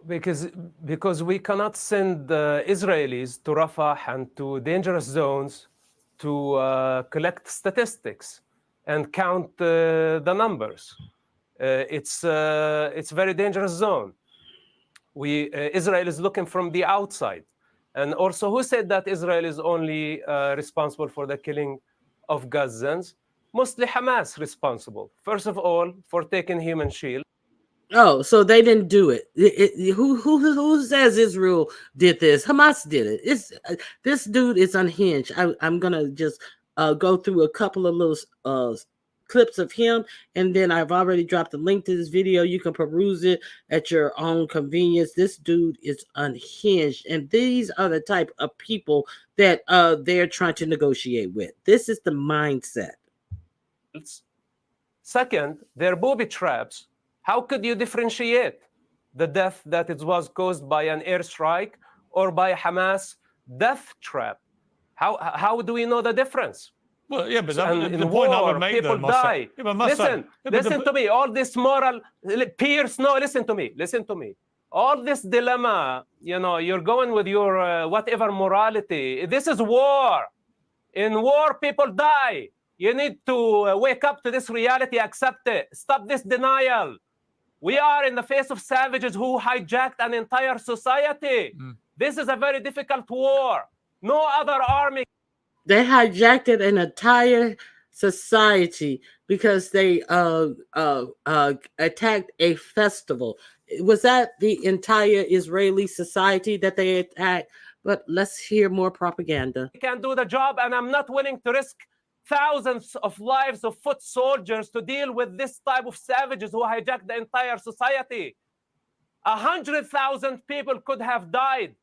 Because we cannot send Israelis to Rafah and to dangerous zones to collect statistics and count the numbers. It's a very dangerous zone. Israel is looking from the outside. And also, who said that Israel is only responsible for the killing of Gazans? Mostly Hamas responsible. First of all, for taking human shield. Oh, so they didn't do it. Who says Israel did this? Hamas did it. This dude is unhinged. I'm gonna just go through a couple of little clips of him, and then I've already dropped the link to this video. You can peruse it at your own convenience. This dude is unhinged, and these are the type of people that they're trying to negotiate with. This is the mindset. Second, they're booby traps. How could you differentiate the death that it was caused by an airstrike or by a Hamas death trap? How do we know the difference? Well, yeah, but in the war, point I would make, people die. Listen to me. All this moral, Piers. No, listen to me. All this dilemma. You're going with your whatever morality. This is war. In war, people die. You need to wake up to this reality. Accept it. Stop this denial. We are in the face of savages who hijacked an entire society. This is a very difficult war. No other army. They hijacked an entire society because they attacked a festival. Was that the entire Israeli society that they attacked? But let's hear more propaganda. We can do the job, and I'm not willing to risk thousands of lives of foot soldiers to deal with this type of savages who hijacked the entire society. 100,000 people could have died.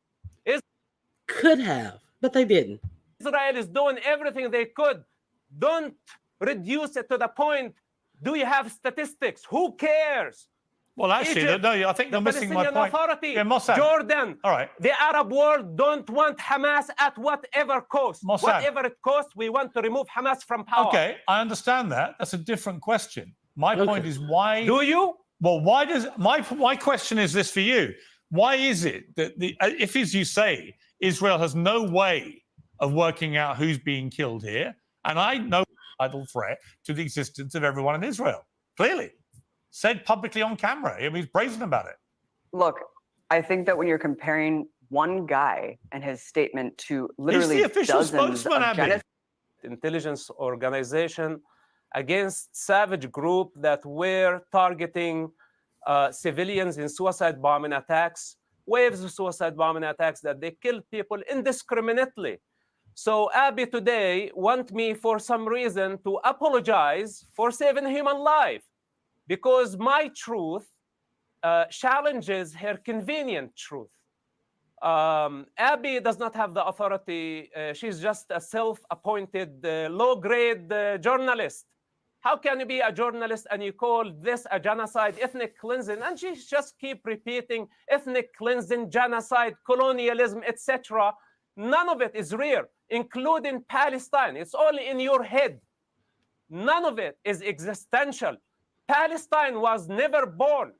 Could have, but they didn't. Israel is doing everything they could. Don't reduce it to the point. Do you have statistics? Who cares? Well, actually, Egypt, no, I think you're missing my point. Authority, yeah, Mossad. Jordan, all right. The Arab world don't want Hamas at whatever cost. Mossad. Whatever it costs, we want to remove Hamas from power. Okay, I understand that. That's a different question. My point is why... Do you? Well, why does... My question is this for you. Why is it that, if as you say, Israel has no way of working out who's being killed here, and I know idle threat to the existence of everyone in Israel, clearly. Said publicly on camera. I mean, he's brazen about it. Look, I think that when you're comparing one guy and his statement to literally he's the official dozens spokesman, of genocide intelligence organization against savage group that were targeting civilians in suicide bombing attacks, waves of suicide bombing attacks that they killed people indiscriminately. So Abby today want me for some reason to apologize for saving human life because my truth challenges her convenient truth. Abby does not have the authority. She's just a self-appointed low-grade journalist. How can you be a journalist and you call this a genocide, ethnic cleansing? And she just keep repeating ethnic cleansing, genocide, colonialism, etc. None of it is real, including Palestine. It's only in your head. None of it is existential. Palestine was never born.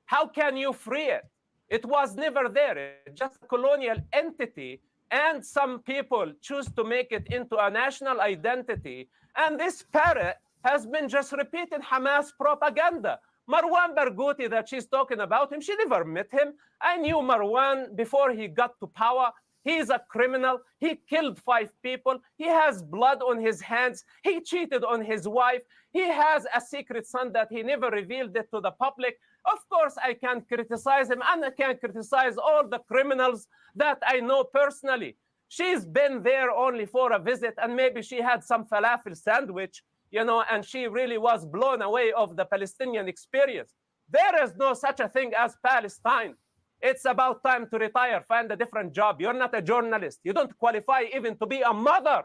How can you free it? It was never there. It's just a colonial entity, and some people choose to make it into a national identity. And this parrot has been just repeating Hamas propaganda. Marwan Barghouti that she's talking about him, she never met him. I knew Marwan before he got to power. He's a criminal. He killed 5 people. He has blood on his hands. He cheated on his wife. He has a secret son that he never revealed it to the public. Of course, I can criticize him, and I can criticize all the criminals that I know personally. She's been there only for a visit, and maybe she had some falafel sandwich, and she really was blown away of the Palestinian experience. There is no such a thing as Palestine. It's about time to retire, find a different job. You're not a journalist. You don't qualify even to be a mother.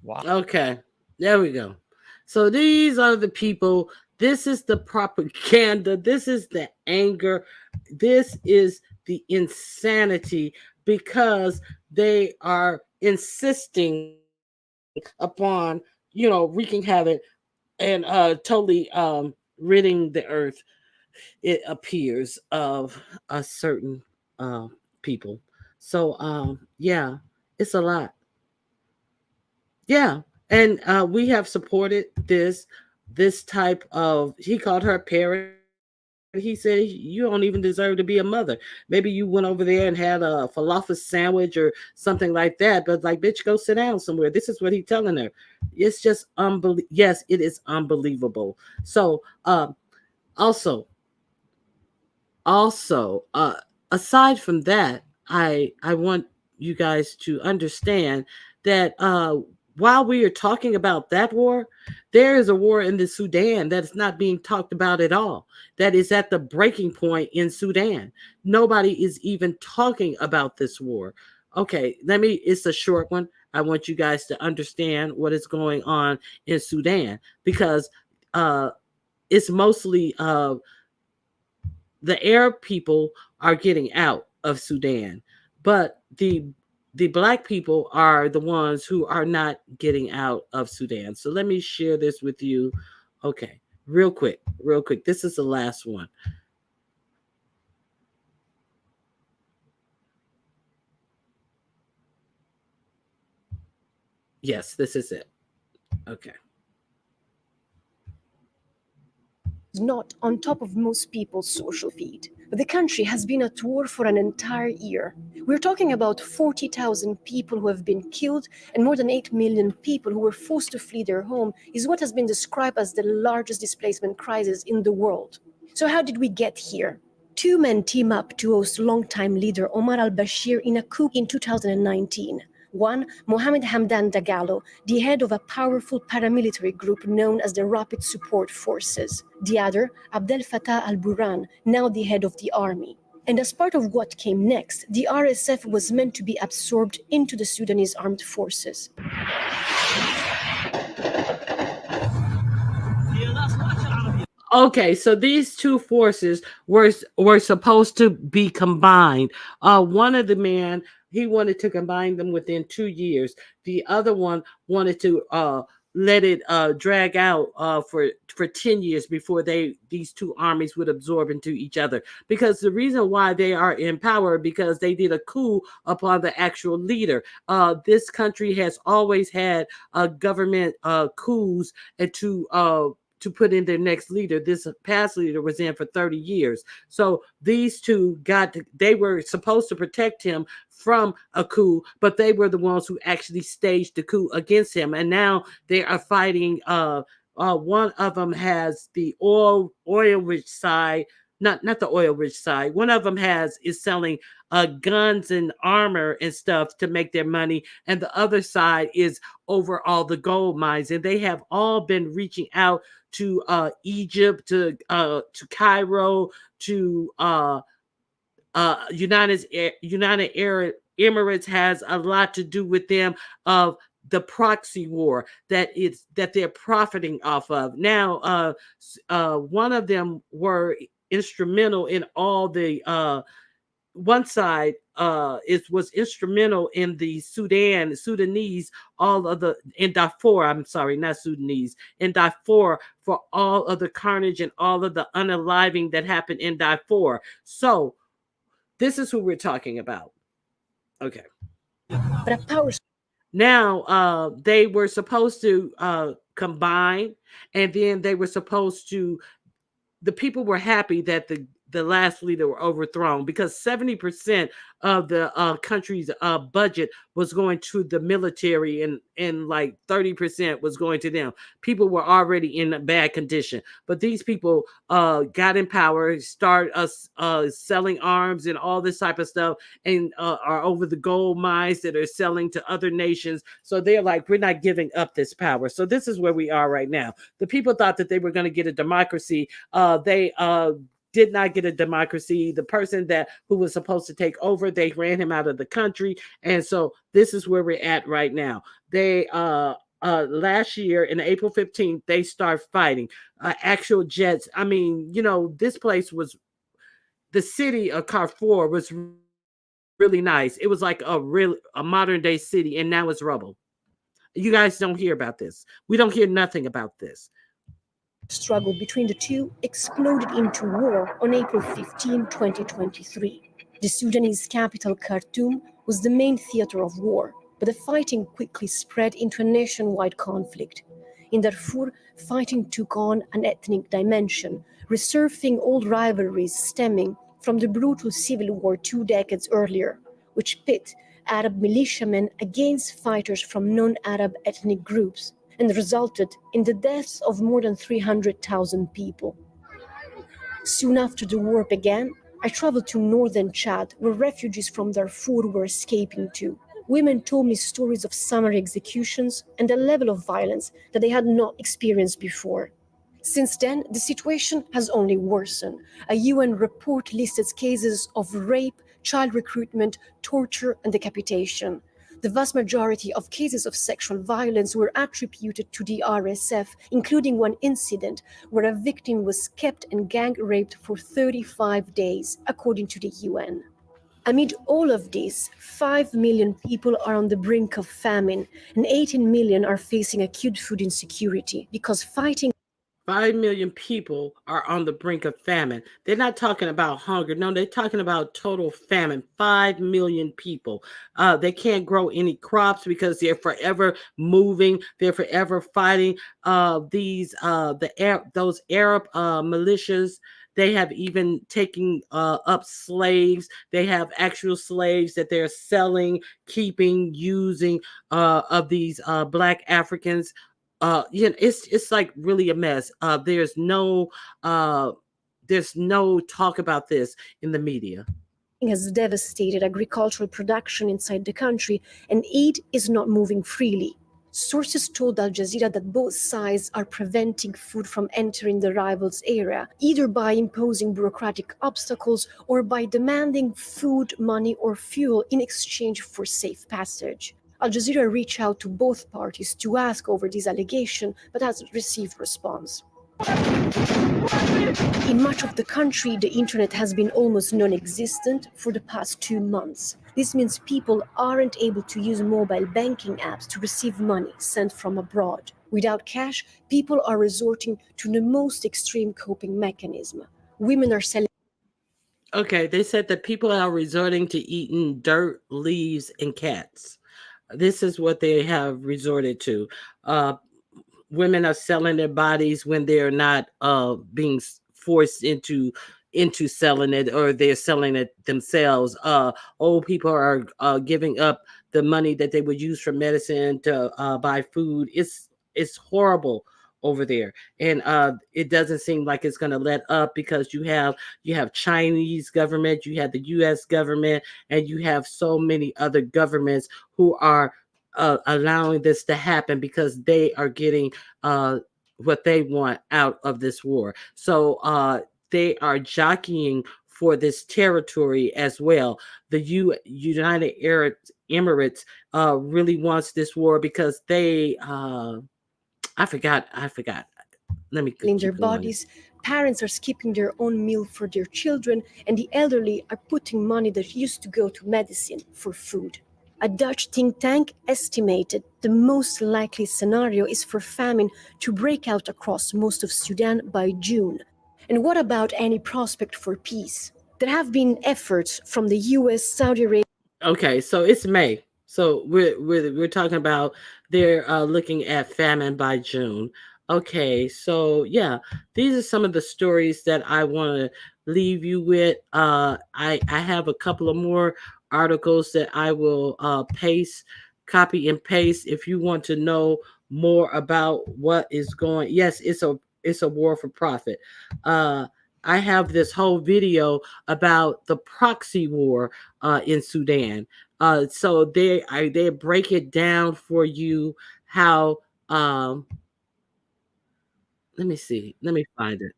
Wow. Okay, there we go. So these are the people. This is the propaganda. This is the anger. This is the insanity because they are insisting upon, wreaking havoc and totally ridding the earth, it appears, of a certain people. So yeah, it's a lot. Yeah, and we have supported this type of. He called her a parent. He said you don't even deserve to be a mother. Maybe you went over there and had a falafel sandwich or something like that. But like, bitch, go sit down somewhere. This is what he's telling her. It's just unbelievable. Yes, it is unbelievable. So also, aside from that, I want you guys to understand that while we are talking about that war, there is a war in the Sudan that is not being talked about at all. That is at the breaking point in Sudan. Nobody is even talking about this war. Okay, it's a short one. I want you guys to understand what is going on in Sudan because it's mostly the Arab people are getting out of Sudan, but the black people are the ones who are not getting out of Sudan. So let me share this with you. Okay, real quick. This is the last one. Yes, this is it. Okay. Not on top of most people's social feed. But the country has been at war for an entire year. We're talking about 40,000 people who have been killed, and more than 8 million people who were forced to flee their home is what has been described as the largest displacement crisis in the world. So how did we get here? 2 men team up to oust longtime leader Omar al-Bashir in a coup in 2019. One, Mohammed Hamdan Dagalo, the head of a powerful paramilitary group known as the Rapid Support Forces. The other, Abdel Fattah al-Burhan, now the head of the army. And as part of what came next, the RSF was meant to be absorbed into the Sudanese armed forces. Okay, so these two forces were supposed to be combined. One of the men, he wanted to combine them within 2 years. The other one wanted to let it drag out for 10 years before these two armies would absorb into each other. Because the reason why they are in power, because they did a coup upon the actual leader. This country has always had government coups and to put in their next leader. This past leader was in for 30 years. So these two they were supposed to protect him from a coup, but they were the ones who actually staged the coup against him. And now they are fighting. One of them has the oil rich side, not the oil rich side. One of them is selling guns and armor and stuff to make their money, and the other side is over all the gold mines. And they have all been reaching out to Egypt, to Cairo, to United Arab Emirates has a lot to do with them, of the proxy war that they're profiting off of. Now, one of them were instrumental in all the one side was instrumental in the Sudanese, all of the in Darfur, I'm sorry, not Sudanese, in Darfur, for all of the carnage and all of the unaliving that happened in Darfur. So this is who we're talking about. Okay. Now, they were supposed to combine, and then they were supposed to, the people were happy that the last leader were overthrown, because 70% of the country's budget was going to the military, and like 30% was going to them. People were already in a bad condition, but these people got in power, start selling arms and all this type of stuff, and are over the gold mines that are selling to other nations. So they're like, we're not giving up this power. So this is where we are right now. The people thought that they were going to get a democracy. They did not get a democracy. The person who was supposed to take over, they ran him out of the country. And so this is where we're at right now. They last year in April 15th, they start fighting actual jets. I mean, this place was, the city of Darfur was really nice. It was like a modern day city, and now it's rubble. You guys don't hear about this. We don't hear nothing about this. Struggle between the two exploded into war on April 15, 2023. The Sudanese capital, Khartoum, was the main theater of war, but the fighting quickly spread into a nationwide conflict. In Darfur, fighting took on an ethnic dimension, resurfacing old rivalries stemming from the brutal civil war 2 decades earlier, which pit Arab militiamen against fighters from non-Arab ethnic groups, and resulted in the deaths of more than 300,000 people. Soon after the war began, I traveled to northern Chad, where refugees from Darfur were escaping to. Women told me stories of summary executions and a level of violence that they had not experienced before. Since then, the situation has only worsened. A UN report listed cases of rape, child recruitment, torture, and decapitation. The vast majority of cases of sexual violence were attributed to the RSF, including one incident where a victim was kept and gang raped for 35 days, according to the UN. Amid all of this, 5 million people are on the brink of famine, and 18 million are facing acute food insecurity because fighting 5 million people are on the brink of famine. They're not talking about hunger. No, they're talking about total famine. 5 million people. They can't grow any crops because they're forever moving. They're forever fighting. Those Arab militias. They have even taken up slaves. They have actual slaves that they're selling, keeping, using of these Black Africans. It's like really a mess. There's no talk about this in the media. Has devastated agricultural production inside the country, and aid is not moving freely. Sources told Al Jazeera that both sides are preventing food from entering the rivals' area, either by imposing bureaucratic obstacles or by demanding food, money, or fuel in exchange for safe passage. Al Jazeera reached out to both parties to ask over this allegation, but hasn't received response. In much of the country, the internet has been almost non-existent for the past 2 months. This means people aren't able to use mobile banking apps to receive money sent from abroad. Without cash, people are resorting to the most extreme coping mechanism. Women are selling. Okay, they said that people are resorting to eating dirt, leaves, and cats. This is what they have resorted to. Women are selling their bodies when they're not being forced into selling it, or they're selling it themselves. Old people are giving up the money that they would use for medicine to buy food. It's horrible over there, and it doesn't seem like it's going to let up, because you have Chinese government, you have the U.S. government, and you have so many other governments who are allowing this to happen because they are getting what they want out of this war. So they are jockeying for this territory as well. The United Arab Emirates really wants this war because they I forgot. Let me in their keep going. bodies. Parents are skipping their own meal for their children, and the elderly are putting money that used to go to medicine for food. A Dutch think tank estimated the most likely scenario is for famine to break out across most of Sudan by June. And what about any prospect for peace? There have been efforts from the US, Saudi Arabia. Okay, so it's May. So we're talking about they're looking at famine by June. Okay, so yeah, these are some of the stories that I want to leave you with. I have a couple of more articles that I will copy and paste if you want to know more about what is going. Yes, it's a war for profit. I have this whole video about the proxy war in Sudan. So they break it down for you how. Let me see. Let me find it.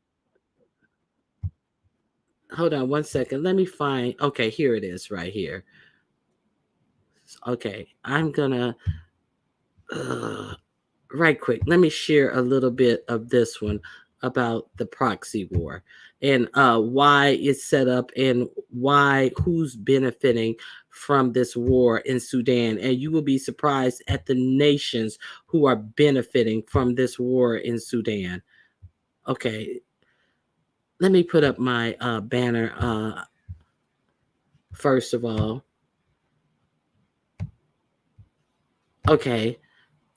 Hold on one second. Let me find. Okay, here it is, right here. Okay, I'm gonna right quick. Let me share a little bit of this one about the proxy war and why it's set up and who's benefiting from this war in Sudan. And you will be surprised at the nations who are benefiting from this war in Sudan. Okay, let me put up my banner first of all. Okay,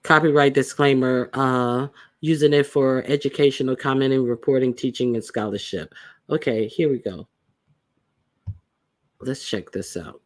copyright disclaimer, using it for educational, commenting, reporting, teaching, and scholarship. Okay, here we go. Let's check this out.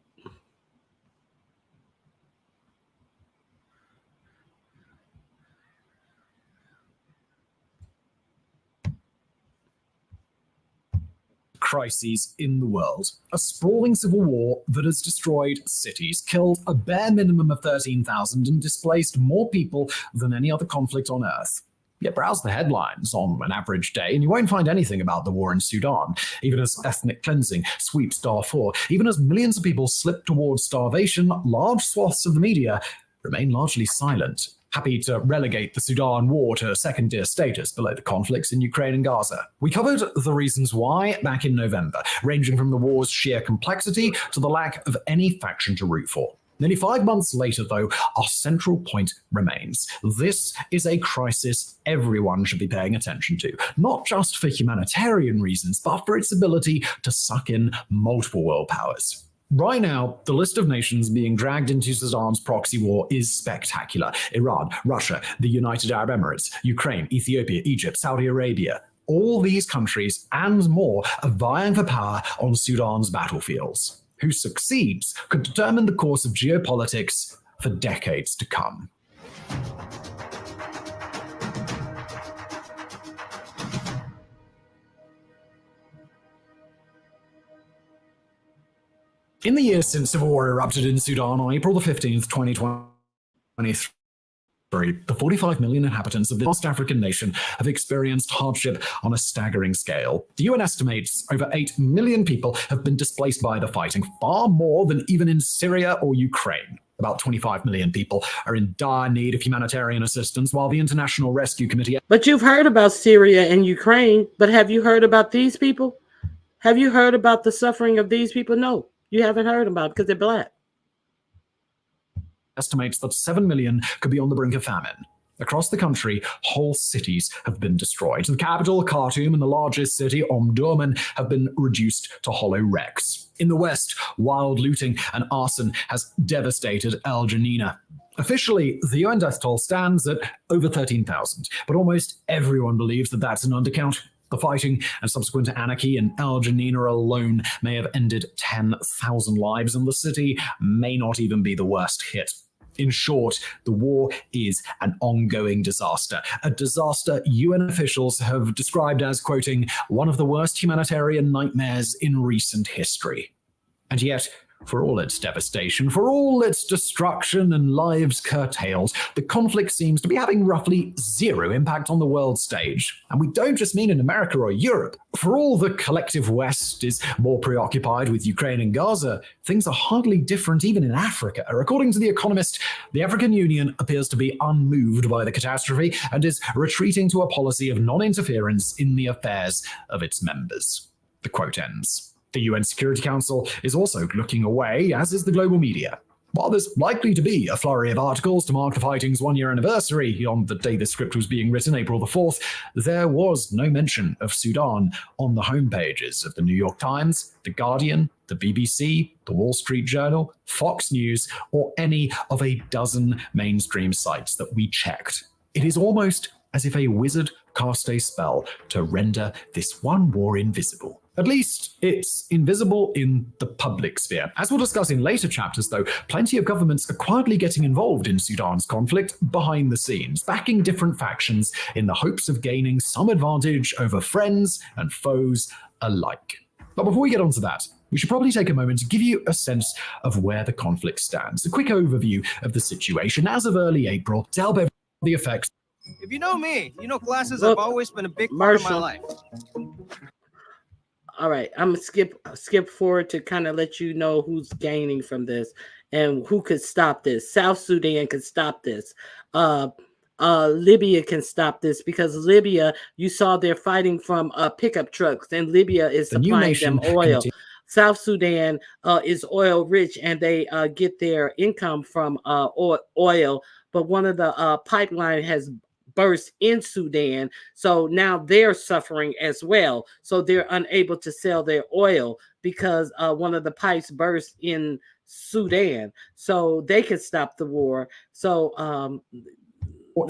Crises in the world. A sprawling civil war that has destroyed cities, killed a bare minimum of 13,000, and displaced more people than any other conflict on Earth. Yet browse the headlines on an average day and you won't find anything about the war in Sudan, even as ethnic cleansing sweeps Darfur, even as millions of people slip towards starvation. Large swaths of the media remain largely silent, happy to relegate the Sudan war to second-tier status below the conflicts in Ukraine and Gaza. We covered the reasons why back in November, ranging from the war's sheer complexity to the lack of any faction to root for. Nearly 5 months later, though, our central point remains. This is a crisis everyone should be paying attention to, not just for humanitarian reasons, but for its ability to suck in multiple world powers. Right now, the list of nations being dragged into Sudan's proxy war is spectacular. Iran, Russia, the United Arab Emirates, Ukraine, Ethiopia, Egypt, Saudi Arabia. All these countries and more are vying for power on Sudan's battlefields. Who succeeds could determine the course of geopolitics for decades to come. In the years since civil war erupted in Sudan on April 15th, 2023, the 45 million inhabitants of the West African nation have experienced hardship on a staggering scale. The UN estimates over 8 million people have been displaced by the fighting, far more than even in Syria or Ukraine. About 25 million people are in dire need of humanitarian assistance, while the International Rescue Committee... But you've heard about Syria and Ukraine, but have you heard about these people? Have you heard about the suffering of these people? No, you haven't heard about it because they're black. Estimates that 7 million could be on the brink of famine. Across the country, whole cities have been destroyed. The capital, Khartoum, and the largest city, Omdurman, have been reduced to hollow wrecks. In the west, wild looting and arson has devastated El Janina. Officially, the UN death toll stands at over 13,000, but almost everyone believes that that's an undercount. The fighting and subsequent anarchy in El Janina alone may have ended 10,000 lives, and the city may not even be the worst hit. In short, the war is an ongoing disaster, a disaster UN officials have described as, quoting, one of the worst humanitarian nightmares in recent history. And yet, for all its devastation, for all its destruction and lives curtailed, the conflict seems to be having roughly zero impact on the world stage. And we don't just mean in America or Europe. For all the collective West is more preoccupied with Ukraine and Gaza, things are hardly different even in Africa. According to The Economist, the African Union appears to be unmoved by the catastrophe and is retreating to a policy of non-interference in the affairs of its members. The quote ends. The UN Security Council is also looking away, as is the global media. While there's likely to be a flurry of articles to mark the fighting's one-year anniversary on the day this script was being written, April the 4th, there was no mention of Sudan on the homepages of the New York Times, The Guardian, the BBC, the Wall Street Journal, Fox News, or any of a dozen mainstream sites that we checked. It is almost as if a wizard cast a spell to render this one war invisible. At least, it's invisible in the public sphere. As we'll discuss in later chapters, though, plenty of governments are quietly getting involved in Sudan's conflict behind the scenes, backing different factions in the hopes of gaining some advantage over friends and foes alike. But before we get on to that, we should probably take a moment to give you a sense of where the conflict stands. A quick overview of the situation as of early April, to help everyone the effects. If you know me, you know glasses have always been a big part of my life. All right, I'm gonna skip forward to kind of let you know who's gaining from this and who could stop this. South Sudan could stop this. Libya can stop this because Libya, you saw they're fighting from pickup trucks, and Libya is supplying them oil. South Sudan is oil rich, and they get their income from oil. But one of the pipeline has burst in Sudan, so now they're suffering as well. So they're unable to sell their oil because one of the pipes burst in Sudan. So they can stop the war. So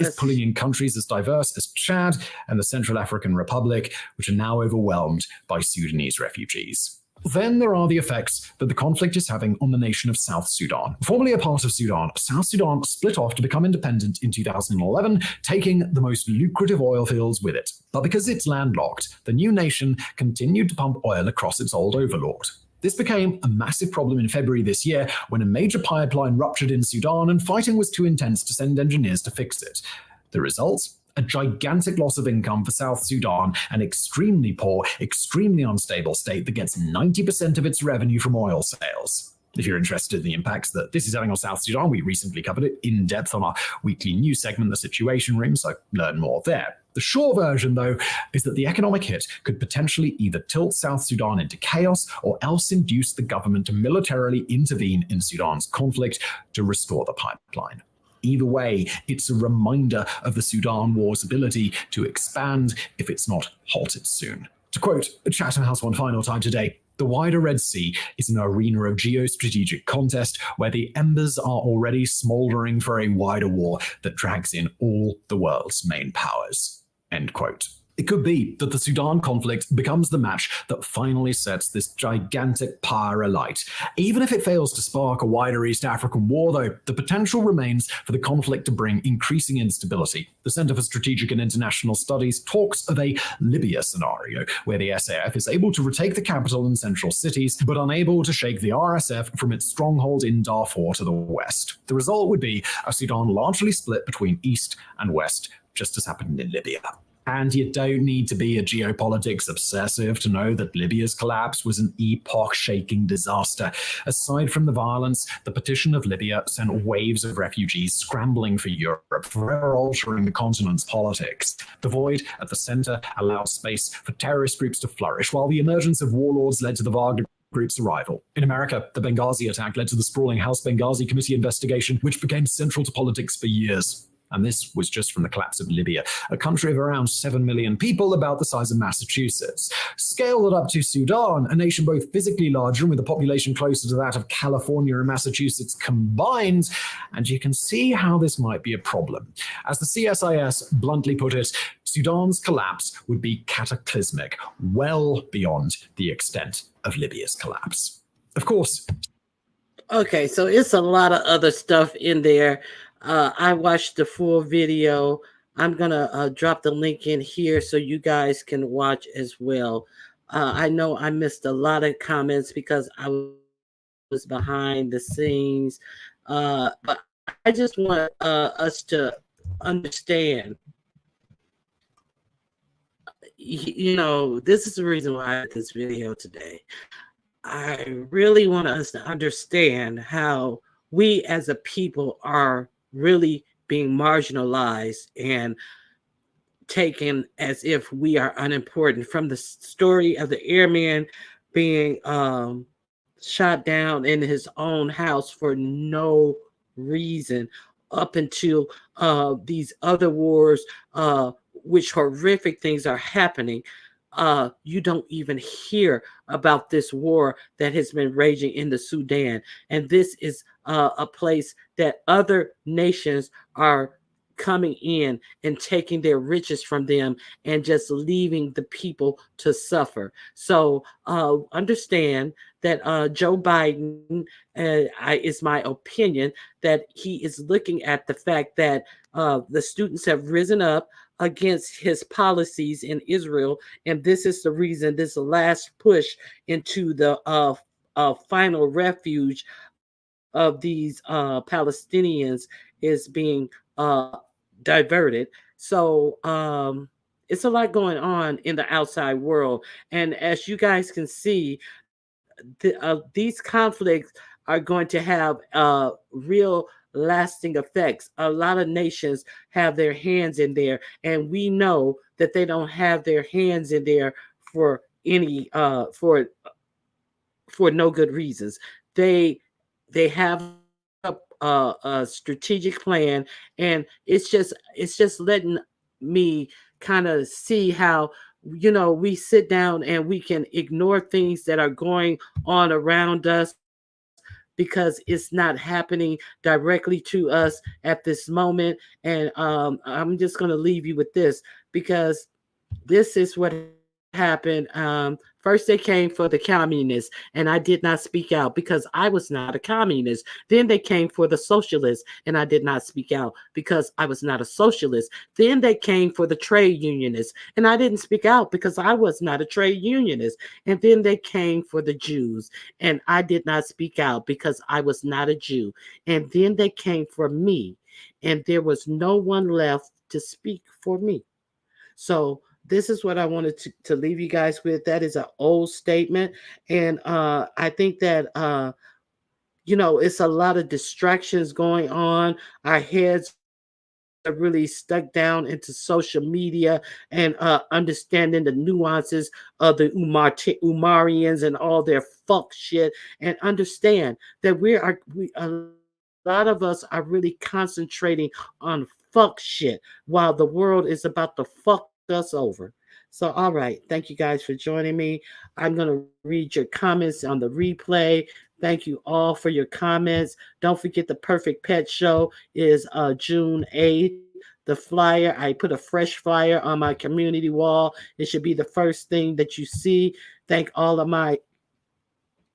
is pulling in countries as diverse as Chad and the Central African Republic, which are now overwhelmed by Sudanese refugees. Then there are the effects that the conflict is having on the nation of South Sudan. Formerly a part of Sudan, South Sudan split off to become independent in 2011, taking the most lucrative oil fields with it. But because it's landlocked, the new nation continued to pump oil across its old overlord. This became a massive problem in February this year when a major pipeline ruptured in Sudan and fighting was too intense to send engineers to fix it. The result? A gigantic loss of income for South Sudan, an extremely poor, extremely unstable state that gets 90% of its revenue from oil sales. If you're interested in the impacts that this is having on South Sudan, we recently covered it in depth on our weekly news segment, The Situation Room, so learn more there. The short version, though, is that the economic hit could potentially either tilt South Sudan into chaos or else induce the government to militarily intervene in Sudan's conflict to restore the pipeline. Either way, it's a reminder of the Sudan war's ability to expand if it's not halted soon. To quote Chatham House one final time today, the wider Red Sea is an arena of geostrategic contest where the embers are already smoldering for a wider war that drags in all the world's main powers. End quote. It could be that the Sudan conflict becomes the match that finally sets this gigantic power alight. Even if it fails to spark a wider East African war, though, the potential remains for the conflict to bring increasing instability. The Center for Strategic and International Studies talks of a Libya scenario, where the SAF is able to retake the capital and central cities, but unable to shake the RSF from its stronghold in Darfur to the west. The result would be a Sudan largely split between East and West, just as happened in Libya. And you don't need to be a geopolitics obsessive to know that Libya's collapse was an epoch-shaking disaster. Aside from the violence, the partition of Libya sent waves of refugees scrambling for Europe, forever altering the continent's politics. The void at the center allowed space for terrorist groups to flourish, while the emergence of warlords led to the Wagner group's arrival. In America, the Benghazi attack led to the sprawling House Benghazi Committee investigation, which became central to politics for years. And this was just from the collapse of Libya, a country of around 7 million people, about the size of Massachusetts. Scale that up to Sudan, a nation both physically larger and with a population closer to that of California and Massachusetts combined, and you can see how this might be a problem. As the CSIS bluntly put it, Sudan's collapse would be cataclysmic, well beyond the extent of Libya's collapse. Of course, Okay, so it's a lot of other stuff in there. I watched the full video. I'm gonna drop the link in here so you guys can watch as well. I know I missed a lot of comments because I was behind the scenes, but I just want us to understand. This is the reason why I did this video today. I really want us to understand how we as a people are really being marginalized and taken as if we are unimportant. From the story of the airman being shot down in his own house for no reason, up until these other wars, which horrific things are happening. You don't even hear about this war that has been raging in the Sudan. And this is a place that other nations are coming in and taking their riches from them and just leaving the people to suffer. So understand that Joe Biden, is my opinion, that he is looking at the fact that the students have risen up against his policies in Israel. And this is the reason, this last push into the final refuge of these Palestinians is being diverted. So it's a lot going on in the outside world. And as you guys can see, these conflicts are going to have real lasting effects. A lot of nations have their hands in there, and we know that they don't have their hands in there for any for no good reasons. They have a strategic plan, and it's just letting me kind of see how we sit down and we can ignore things that are going on around us because it's not happening directly to us at this moment. And I'm just going to leave you with this, because this is what happened. First, they came for the communists, and I did not speak out because I was not a communist. Then they came for the socialists, and I did not speak out because I was not a socialist. Then they came for the trade unionists, and I didn't speak out because I was not a trade unionist. And then they came for the Jews, and I did not speak out because I was not a Jew. And then they came for me, and there was no one left to speak for me. So this is what I wanted to leave you guys with. That is an old statement. And I think that, it's a lot of distractions going on. Our heads are really stuck down into social media and understanding the nuances of the Umarians and all their fuck shit. And understand that a lot of us are really concentrating on fuck shit while the world is about to fuck us over. So, all right. Thank you guys for joining me. I'm going to read your comments on the replay. Thank you all for your comments. Don't forget the Perfect Pet Show is June 8th. The flyer, I put a fresh flyer on my community wall. It should be the first thing that you see. Thank all of my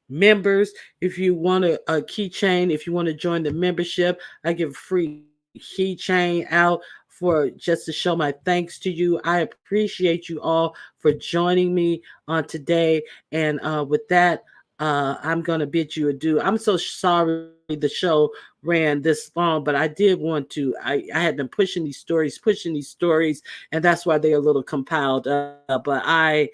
members. If you want a keychain, if you want to join the membership, I give a free keychain out for just to show my thanks to you. I appreciate you all for joining me on today. And with that, I'm going to bid you adieu. I'm so sorry the show ran this long, but I did want to. I had been pushing these stories, and that's why they're a little compiled up. But I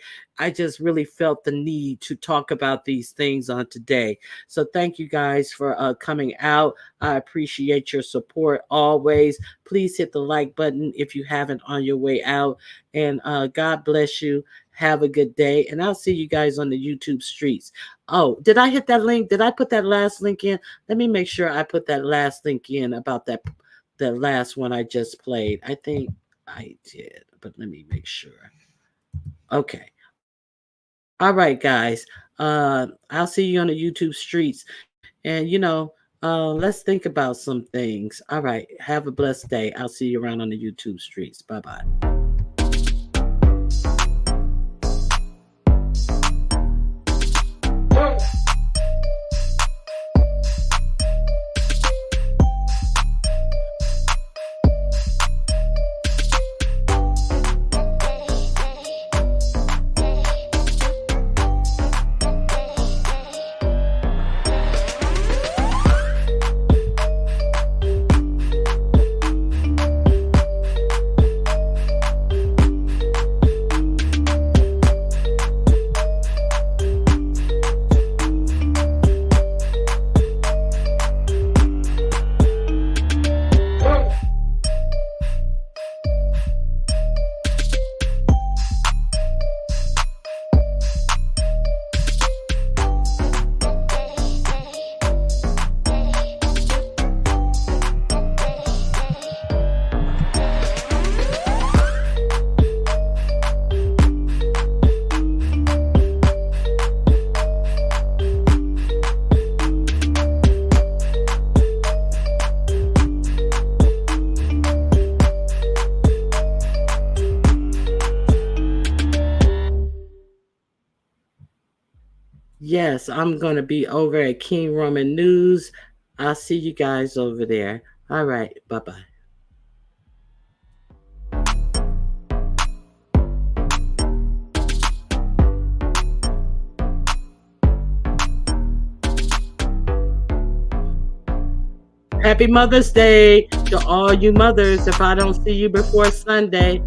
just really felt the need to talk about these things on today. So thank you guys for coming out. I appreciate your support always. Please hit the like button if you haven't on your way out. And God bless you. Have a good day. And I'll see you guys on the YouTube streets. Oh, did I hit that link? Did I put that last link in? Let me make sure I put that last link in about the last one I just played. I think I did, but let me make sure. Okay. All right, guys. I'll see you on the YouTube streets. And, let's think about some things. All right. Have a blessed day. I'll see you around on the YouTube streets. Bye-bye. Yes, I'm going to be over at King Roman News. I'll see you guys over there. All right. Bye-bye. Happy Mother's Day to all you mothers if I don't see you before Sunday.